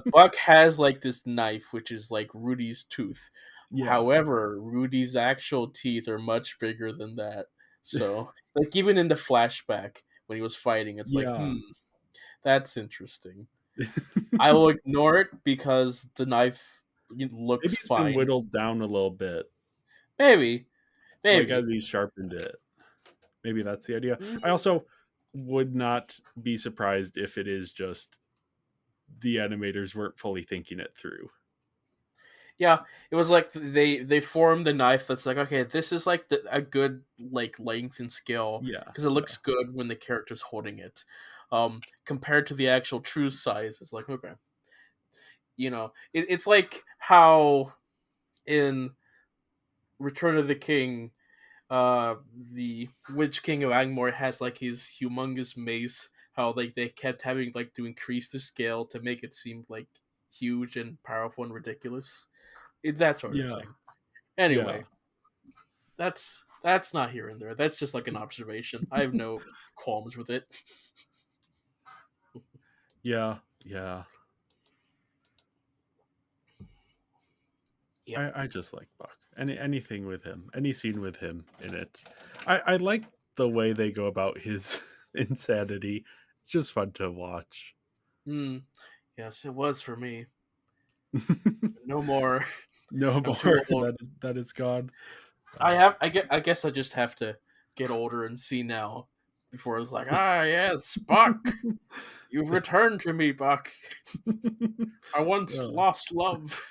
[SPEAKER 3] Buck has like this knife which is like Rudy's tooth.
[SPEAKER 4] Yeah.
[SPEAKER 3] However, Rudy's actual teeth are much bigger than that. So like even in the flashback when he was fighting, it's like
[SPEAKER 4] Yeah.
[SPEAKER 3] that's interesting. I will ignore it because the knife looks
[SPEAKER 4] Maybe it's been
[SPEAKER 3] fine.
[SPEAKER 4] whittled down a little bit,
[SPEAKER 3] Maybe.
[SPEAKER 4] like as he's sharpened it. Maybe that's the idea.
[SPEAKER 3] Mhm.
[SPEAKER 4] I also would not be surprised if it is just the animators weren't fully thinking it through.
[SPEAKER 3] Yeah, it was like they formed the knife that's like, okay, this is like a good like length and scale
[SPEAKER 4] Yeah.
[SPEAKER 3] because it looks good when the character's holding it. Compared to the actual true size, it's like, okay. It's like how in Return of the King, the Witch King of Angmor has like his humongous mace. How like they kept having like to increase the scale to make it seem like huge and powerful and ridiculous. That sort of
[SPEAKER 4] Yeah.
[SPEAKER 3] thing. Anyway,
[SPEAKER 4] Yeah.
[SPEAKER 3] that's not here and there. That's just like an observation. I have no qualms with it.
[SPEAKER 4] Yeah.
[SPEAKER 3] Yep.
[SPEAKER 4] I just like Buck. Anything with him, any scene with him in it. I like the way they go about his insanity. It's just fun to watch.
[SPEAKER 3] Yes, it was for me. No more.
[SPEAKER 4] No
[SPEAKER 3] I'm
[SPEAKER 4] more.
[SPEAKER 3] too old.
[SPEAKER 4] That is gone.
[SPEAKER 3] I guess I just have to get older and see now before it's like, yes, Buck, you've returned to me, Buck. I once
[SPEAKER 4] Oh.
[SPEAKER 3] lost love.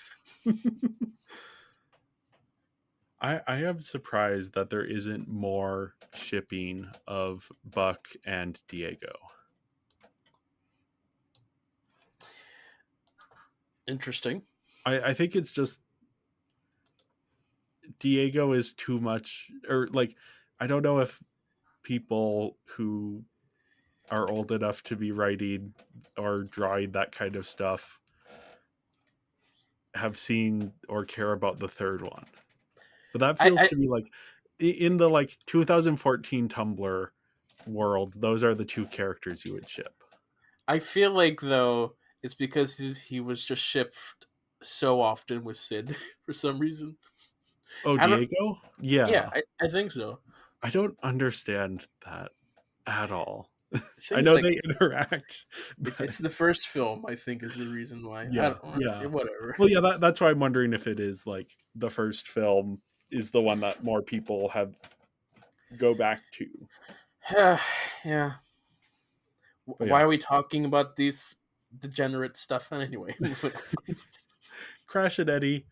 [SPEAKER 4] I am surprised that there isn't more shipping of Buck and Diego.
[SPEAKER 3] Interesting.
[SPEAKER 4] I think it's just Diego is too much, or like, I don't know if people who are old enough to be writing or drawing that kind of stuff have seen or care about the third one. But that feels
[SPEAKER 3] I
[SPEAKER 4] to me like in the like 2014 Tumblr world, those are the two characters you would ship.
[SPEAKER 3] I feel like though it's because he was just shipped so often with Sid for some reason.
[SPEAKER 4] Oh,
[SPEAKER 3] I don't.
[SPEAKER 4] Diego?
[SPEAKER 3] Yeah,
[SPEAKER 4] Yeah.
[SPEAKER 3] I think so.
[SPEAKER 4] I don't understand that at all. I
[SPEAKER 3] Things
[SPEAKER 4] know
[SPEAKER 3] like
[SPEAKER 4] they interact, but
[SPEAKER 3] it's the first film. I think is the reason why. I
[SPEAKER 4] yeah, yeah.
[SPEAKER 3] don't. Whatever.
[SPEAKER 4] Well, yeah, that's why I'm wondering if it is like the first film is the one that more people have go back to.
[SPEAKER 3] Yeah.
[SPEAKER 4] But
[SPEAKER 3] Why
[SPEAKER 4] yeah,
[SPEAKER 3] are we talking about these degenerate stuff anyway?
[SPEAKER 4] Crash and Eddie.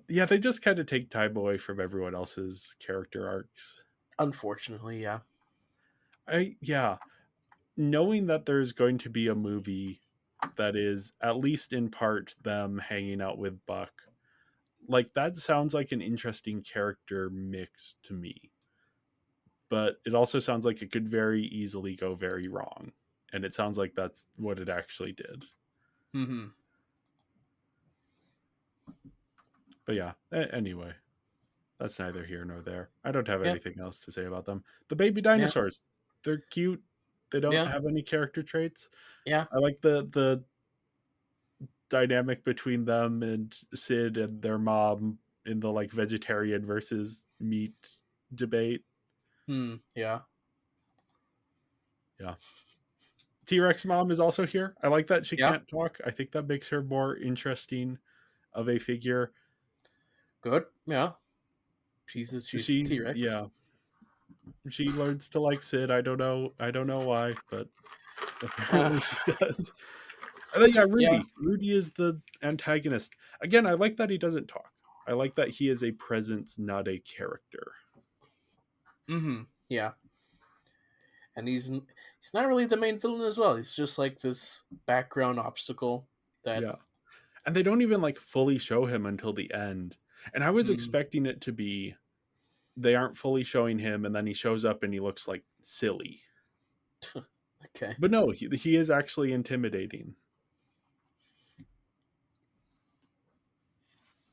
[SPEAKER 4] Yeah, they just kind of take time away from everyone else's character arcs.
[SPEAKER 3] Unfortunately, yeah.
[SPEAKER 4] Yeah, knowing that there's going to be a movie that is at least in part them hanging out with Buck, like that sounds like an interesting character mix to me. But it also sounds like it could very easily go very wrong, and it sounds like that's what it actually did.
[SPEAKER 3] Mm-hmm.
[SPEAKER 4] But yeah, anyway, that's neither here nor there. I don't have
[SPEAKER 3] Yeah.
[SPEAKER 4] anything else to say about them. The baby
[SPEAKER 3] Yeah.
[SPEAKER 4] dinosaurs, they're cute. They don't
[SPEAKER 3] Yeah.
[SPEAKER 4] have any character traits.
[SPEAKER 3] Yeah.
[SPEAKER 4] I like the dynamic between them and Sid and their mom in the like vegetarian versus meat debate.
[SPEAKER 3] Yeah.
[SPEAKER 4] Yeah. T-Rex mom is also here. I like that she
[SPEAKER 3] Yeah.
[SPEAKER 4] can't talk. I think that makes her more interesting of a figure.
[SPEAKER 3] Good. Yeah. She's T-Rex.
[SPEAKER 4] Yeah, she learns to like Sid. I don't know why, but apparently she does. And then yeah,
[SPEAKER 3] Yeah.
[SPEAKER 4] Rudy is the antagonist. Again, I like that he doesn't talk. I like that he is a presence, not a character.
[SPEAKER 3] Mm-hmm. Yeah. And he's not really the main villain as well. He's just like this background obstacle that.
[SPEAKER 4] Yeah. And they don't even like fully show him until the end. And I was
[SPEAKER 3] Mm,
[SPEAKER 4] expecting it to be they aren't fully showing him and then he shows up and he looks like silly.
[SPEAKER 3] okay.
[SPEAKER 4] But no, he is actually intimidating.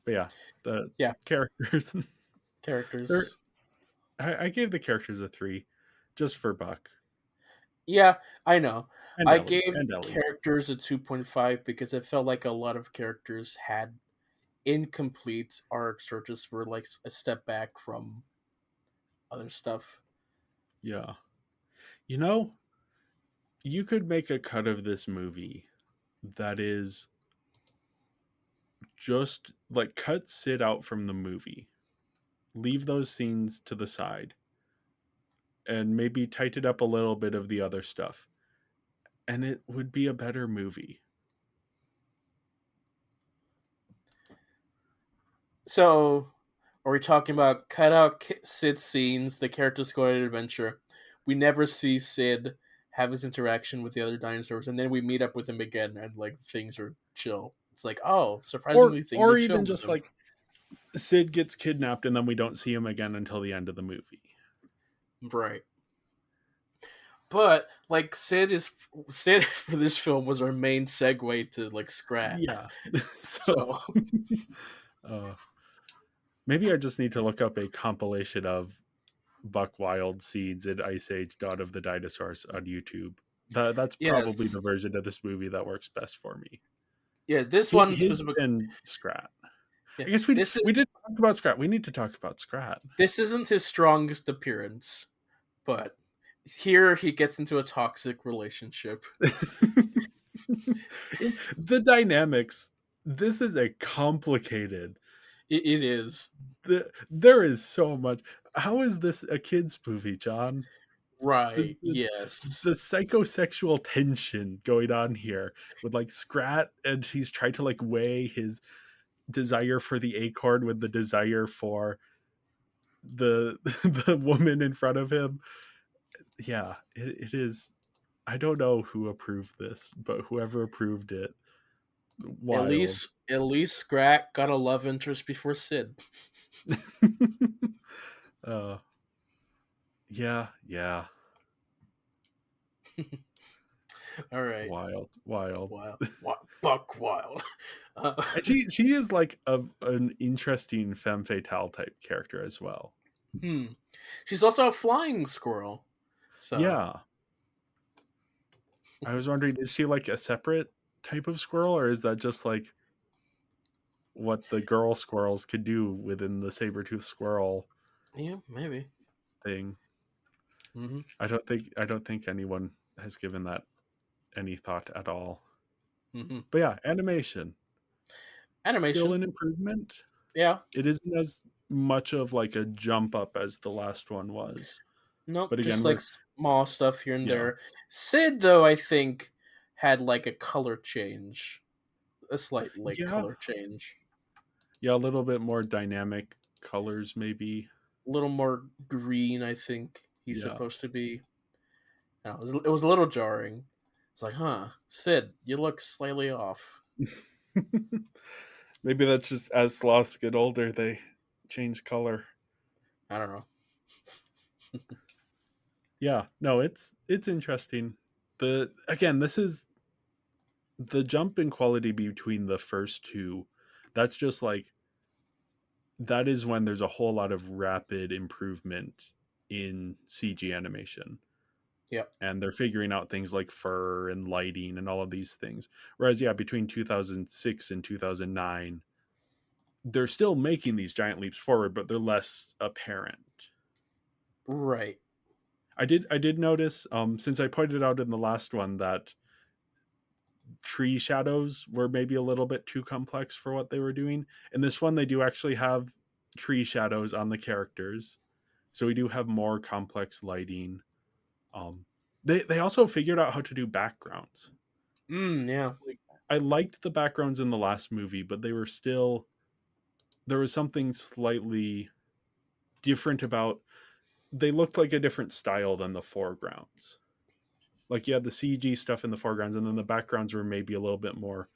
[SPEAKER 4] But yeah, the
[SPEAKER 3] Yeah.
[SPEAKER 4] characters.
[SPEAKER 3] Characters.
[SPEAKER 4] I gave the characters a 3 just for Buck.
[SPEAKER 3] Yeah, I know.
[SPEAKER 4] And
[SPEAKER 3] I
[SPEAKER 4] Ellie,
[SPEAKER 3] gave
[SPEAKER 4] and Ellie.
[SPEAKER 3] characters a 2.5 because I felt like a lot of characters had incomplete arcs or just were like a step back from other stuff.
[SPEAKER 4] Yeah. You know, you could make a cut of this movie that is just like cut Sid out from the movie. Leave those scenes to the side. And maybe tighten up a little bit of the other stuff. And it would be a better movie.
[SPEAKER 3] So, are we talking about cut out Sid scenes, the characters go on an adventure? We never see Sid have his interaction with the other dinosaurs, and then we meet up with him again, and like things are chill. It's like, oh, surprisingly, things
[SPEAKER 4] Or
[SPEAKER 3] are chill
[SPEAKER 4] even
[SPEAKER 3] with
[SPEAKER 4] just
[SPEAKER 3] him.
[SPEAKER 4] like Sid gets kidnapped and then we don't see him again until the end of the movie.
[SPEAKER 3] Right. But like Sid for this film was our main segue to like Scrat.
[SPEAKER 4] Yeah.
[SPEAKER 3] So
[SPEAKER 4] maybe I just need to look up a compilation of Buck Wild scenes in Ice Age Dawn of the Dinosaurs on YouTube. That's probably
[SPEAKER 3] yes.
[SPEAKER 4] the version of this movie that works best for me.
[SPEAKER 3] Yeah, this one
[SPEAKER 4] His
[SPEAKER 3] specifically.
[SPEAKER 4] and Scrat.
[SPEAKER 3] Yeah,
[SPEAKER 4] I guess we did talk about Scrat. We need to talk about Scrat.
[SPEAKER 3] This isn't his strongest appearance, but here he gets into a toxic relationship.
[SPEAKER 4] The dynamics this is a complicated.
[SPEAKER 3] It is.
[SPEAKER 4] There is so much. How is this a kids movie, John? The,
[SPEAKER 3] Right.
[SPEAKER 4] the
[SPEAKER 3] Yes.
[SPEAKER 4] the psychosexual tension going on here with like Scrat, and he's trying to like weigh his desire for the acorn with the desire for the the woman in front of him. Yeah, it is. I don't know who approved this, but whoever approved it, wild.
[SPEAKER 3] At least Scrat got a love interest before Sid.
[SPEAKER 4] uh, yeah, yeah,
[SPEAKER 3] All right.
[SPEAKER 4] wild, wild.
[SPEAKER 3] Wow. Buck Wild. Uh,
[SPEAKER 4] And she is like an interesting femme fatale type character as well.
[SPEAKER 3] She's also a flying squirrel. So
[SPEAKER 4] Yeah, I was wondering, is she like a separate type of squirrel, or is that just like what the girl squirrels could do within the saber-toothed squirrel
[SPEAKER 3] yeah, maybe.
[SPEAKER 4] thing?
[SPEAKER 3] Hmm.
[SPEAKER 4] I don't think anyone has given that any thought at all.
[SPEAKER 3] Hmm.
[SPEAKER 4] But yeah, animation
[SPEAKER 3] Animation.
[SPEAKER 4] still an improvement.
[SPEAKER 3] Yeah.
[SPEAKER 4] It isn't as much of like a jump up as the last one was.
[SPEAKER 3] Nope.
[SPEAKER 4] But again,
[SPEAKER 3] Just
[SPEAKER 4] we're
[SPEAKER 3] like small stuff here and
[SPEAKER 4] yeah.
[SPEAKER 3] there. Sid, though, I think had like a color change, a slight like
[SPEAKER 4] Yeah.
[SPEAKER 3] color change,
[SPEAKER 4] Yeah, a little bit more dynamic colors maybe.
[SPEAKER 3] a little more green. I think he's
[SPEAKER 4] Yeah.
[SPEAKER 3] supposed to be. No, it was a little jarring. It's like, huh, Sid, you look slightly off.
[SPEAKER 4] Maybe that's just as sloths get older, they change color.
[SPEAKER 3] I don't know.
[SPEAKER 4] Yeah, no, it's interesting. This is the jump in quality between the first two. That's just like that is when there's a whole lot of rapid improvement in CG animation.
[SPEAKER 3] Yep.
[SPEAKER 4] And they're figuring out things like fur and lighting and all of these things. Whereas, yeah, between 2006 and 2009, they're still making these giant leaps forward, but they're less apparent.
[SPEAKER 3] Right.
[SPEAKER 4] I did notice, since I pointed out in the last one that tree shadows were maybe a little bit too complex for what they were doing. In this one, they do actually have tree shadows on the characters, so we do have more complex lighting. They also figured out how to do backgrounds.
[SPEAKER 3] Yeah.
[SPEAKER 4] Like, I liked the backgrounds in the last movie, but they were still there was something slightly different about. They looked like a different style than the foregrounds. Like you had the CG stuff in the foregrounds, and then the backgrounds were maybe a little bit more.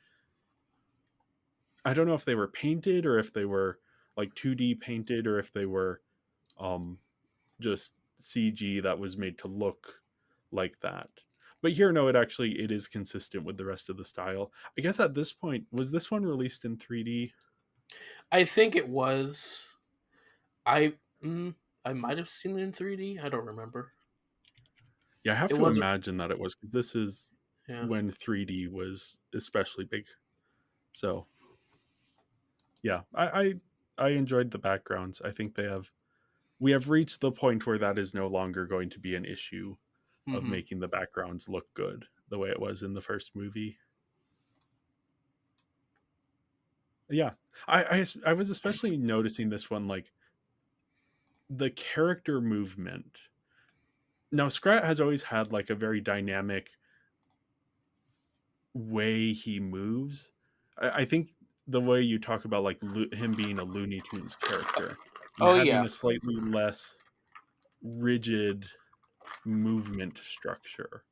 [SPEAKER 4] I don't know if they were painted or if they were like 2D painted or if they were just CG that was made to look like that. But here, no, it is consistent with the rest of the style. I guess at this point, was this one released in 3D?
[SPEAKER 3] I think it was. I I might have seen it in 3D. I don't remember.
[SPEAKER 4] Yeah, I have
[SPEAKER 3] It
[SPEAKER 4] to
[SPEAKER 3] was.
[SPEAKER 4] imagine that it was because this is
[SPEAKER 3] Yeah.
[SPEAKER 4] when 3D was especially big. So yeah, I enjoyed the backgrounds. I think we have reached the point where that is no longer going to be an issue of
[SPEAKER 3] Mm-hmm.
[SPEAKER 4] making the backgrounds look good the way it was in the first movie. Yeah, I was especially noticing this one, like the character movement. Now Scrat has always had like a very dynamic way he moves. I think the way you talk about like him being a Looney Tunes character and
[SPEAKER 3] Oh
[SPEAKER 4] having
[SPEAKER 3] yeah.
[SPEAKER 4] a slightly less rigid movement structure,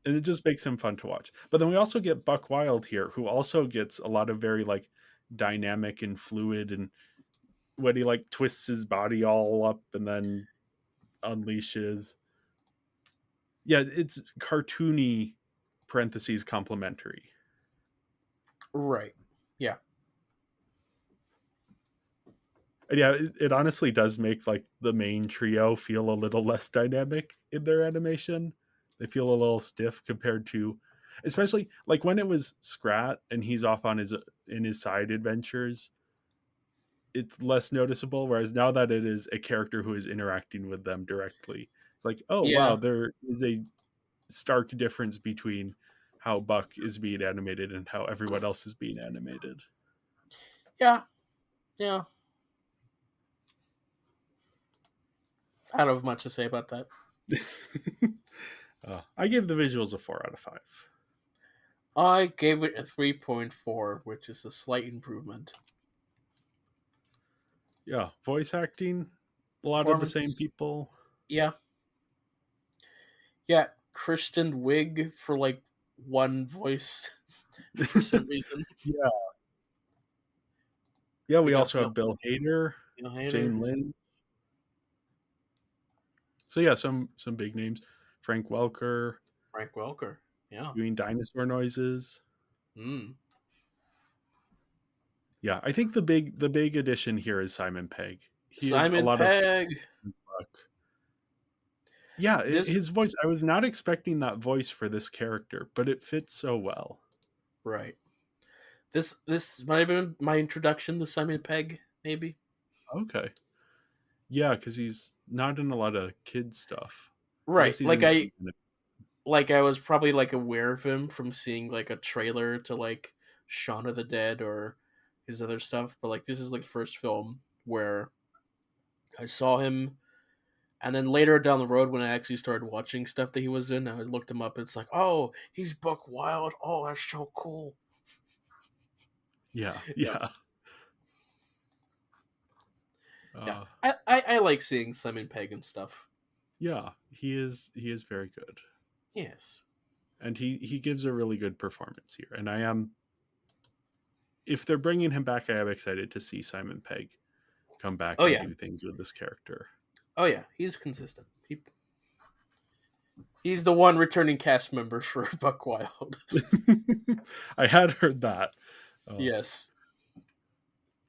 [SPEAKER 4] and it just makes him fun to watch. But then we also get Buck Wild here, who also gets a lot of very like dynamic and fluid, and when he like twists his body all up and then unleashes. Yeah, it's cartoony parentheses complimentary.
[SPEAKER 3] Right. Yeah.
[SPEAKER 4] And yeah, it honestly does make like the main trio feel a little less dynamic in their animation. They feel a little stiff compared to, especially like when it was Scrat and he's off on his in his side adventures. It's less noticeable. Whereas now that it is a character who is interacting with them directly, it's like, oh wow,
[SPEAKER 3] Yeah.
[SPEAKER 4] there is a stark difference between how Buck is being animated and how everyone else is being animated.
[SPEAKER 3] Yeah. Yeah. I don't have much to say about that.
[SPEAKER 4] I gave the visuals a 4 out of 5.
[SPEAKER 3] I gave it a 3.4, which is a slight improvement.
[SPEAKER 4] Yeah, voice acting, a lot of the same
[SPEAKER 3] Performance,
[SPEAKER 4] people.
[SPEAKER 3] yeah. Yeah, Kristen Wiig for like one voice for some reason.
[SPEAKER 4] Yeah, yeah.
[SPEAKER 3] We
[SPEAKER 4] We
[SPEAKER 3] got
[SPEAKER 4] also have Bill Hader,
[SPEAKER 3] Hader,
[SPEAKER 4] Jane Lynn. So yeah, some big names. Frank Welker
[SPEAKER 3] Frank Welker. Yeah.
[SPEAKER 4] doing dinosaur noises.
[SPEAKER 3] Mm.
[SPEAKER 4] Yeah, I think the big addition here is Simon Pegg. He is a
[SPEAKER 3] Simon
[SPEAKER 4] lot of
[SPEAKER 3] Pegg.
[SPEAKER 4] Buck. Yeah,
[SPEAKER 3] This
[SPEAKER 4] his voice. I was not expecting that voice for this character, but it fits so well.
[SPEAKER 3] right. This might have been my introduction to Simon Pegg, maybe.
[SPEAKER 4] Okay. Yeah, because he's not in a lot of kid stuff. I
[SPEAKER 3] Right.
[SPEAKER 4] guess he's in some.
[SPEAKER 3] I was probably like aware of him from seeing like a trailer to like Shaun of the Dead or his other stuff, but like this is like the first film where I saw him, and then later down the road when I actually started watching stuff that he was in, I looked him up. It's like, oh, he's Buck Wild. Oh, that's so cool.
[SPEAKER 4] Yeah,
[SPEAKER 3] Yep.
[SPEAKER 4] yeah.
[SPEAKER 3] Yeah, I like seeing Simon Pegg and stuff.
[SPEAKER 4] Yeah, he is very good.
[SPEAKER 3] Yes.
[SPEAKER 4] And he gives a really good performance here. And I am, if they're bringing him back, I am excited to see Simon Pegg come back
[SPEAKER 3] Oh
[SPEAKER 4] and
[SPEAKER 3] yeah.
[SPEAKER 4] do things with this character.
[SPEAKER 3] Oh yeah. He's consistent. He's the one returning cast member for Buck Wild.
[SPEAKER 4] I had heard that.
[SPEAKER 3] Yes.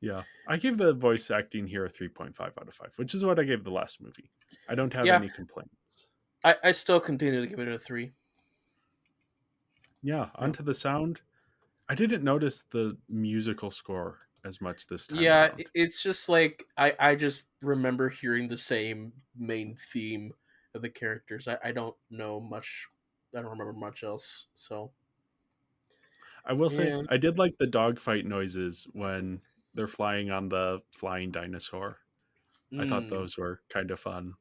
[SPEAKER 4] Yeah. I gave the voice acting here a 3.5 out of 5, which is what I gave the last movie. I don't have any complaints.
[SPEAKER 3] I still continue to give it a 3.
[SPEAKER 4] Yeah. Onto the sound. I didn't notice the musical score as much this time around.
[SPEAKER 3] It's just like I just remember hearing the same main theme of the characters. I don't know much. I don't remember much else. So
[SPEAKER 4] I will say
[SPEAKER 3] yeah.
[SPEAKER 4] I did like the dogfight noises when they're flying on the flying dinosaur. I thought those were kind of fun.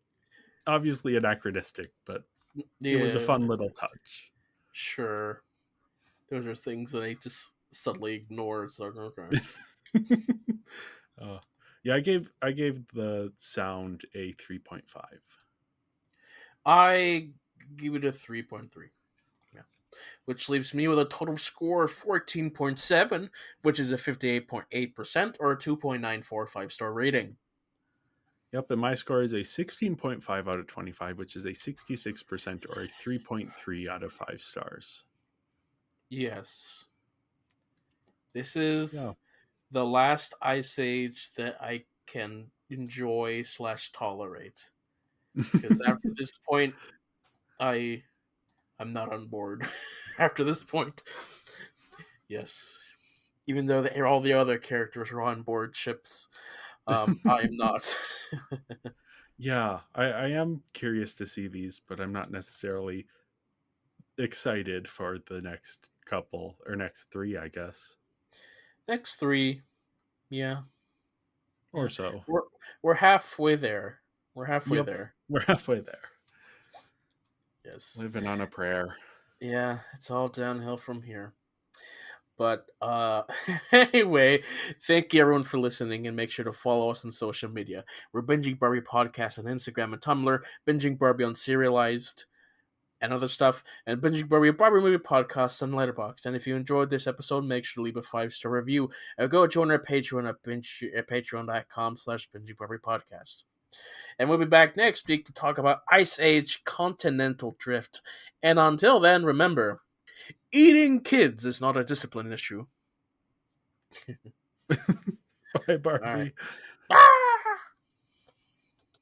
[SPEAKER 4] Obviously anachronistic, but it was a fun little touch.
[SPEAKER 3] Sure. Those are things that I just subtly ignore. So okay.
[SPEAKER 4] Yeah, I gave the sound a 3.5.
[SPEAKER 3] I give it a 3.3. Yeah. Which leaves me with a total score of 14.7, which is a 58.8% or a 2.945-star rating.
[SPEAKER 4] Yep, and my score is a 16.5 out of 25, which is a 66% or a 3.3 out of 5 stars.
[SPEAKER 3] Yes. This is the last Ice Age that I can enjoy / tolerate. Because after this point, I'm not on board. After this point. Yes. Even though all the other characters are on board ships, I am not.
[SPEAKER 4] Yeah, I am curious to see these, but I'm not necessarily excited for the next couple or next 3, I guess.
[SPEAKER 3] Next 3, yeah.
[SPEAKER 4] Or so.
[SPEAKER 3] We're halfway there. We're halfway there.
[SPEAKER 4] We're halfway there.
[SPEAKER 3] Yes.
[SPEAKER 4] Living on a prayer.
[SPEAKER 3] Yeah, it's all downhill from here. But anyway, thank you everyone for listening, and make sure to follow us on social media. We're Binging Barbie Podcast on Instagram and Tumblr, Binging Barbie on Serialized and other stuff, and Binging Barbie, a Barbie movie podcast on Letterboxd. And if you enjoyed this episode, make sure to leave a 5-star review. Go join our Patreon at patreon.com/Binging Barbie Podcast. And we'll be back next week to talk about Ice Age Continental Drift. And until then, remember, eating kids is not a discipline issue.
[SPEAKER 4] Bye, Barbie.
[SPEAKER 3] Right.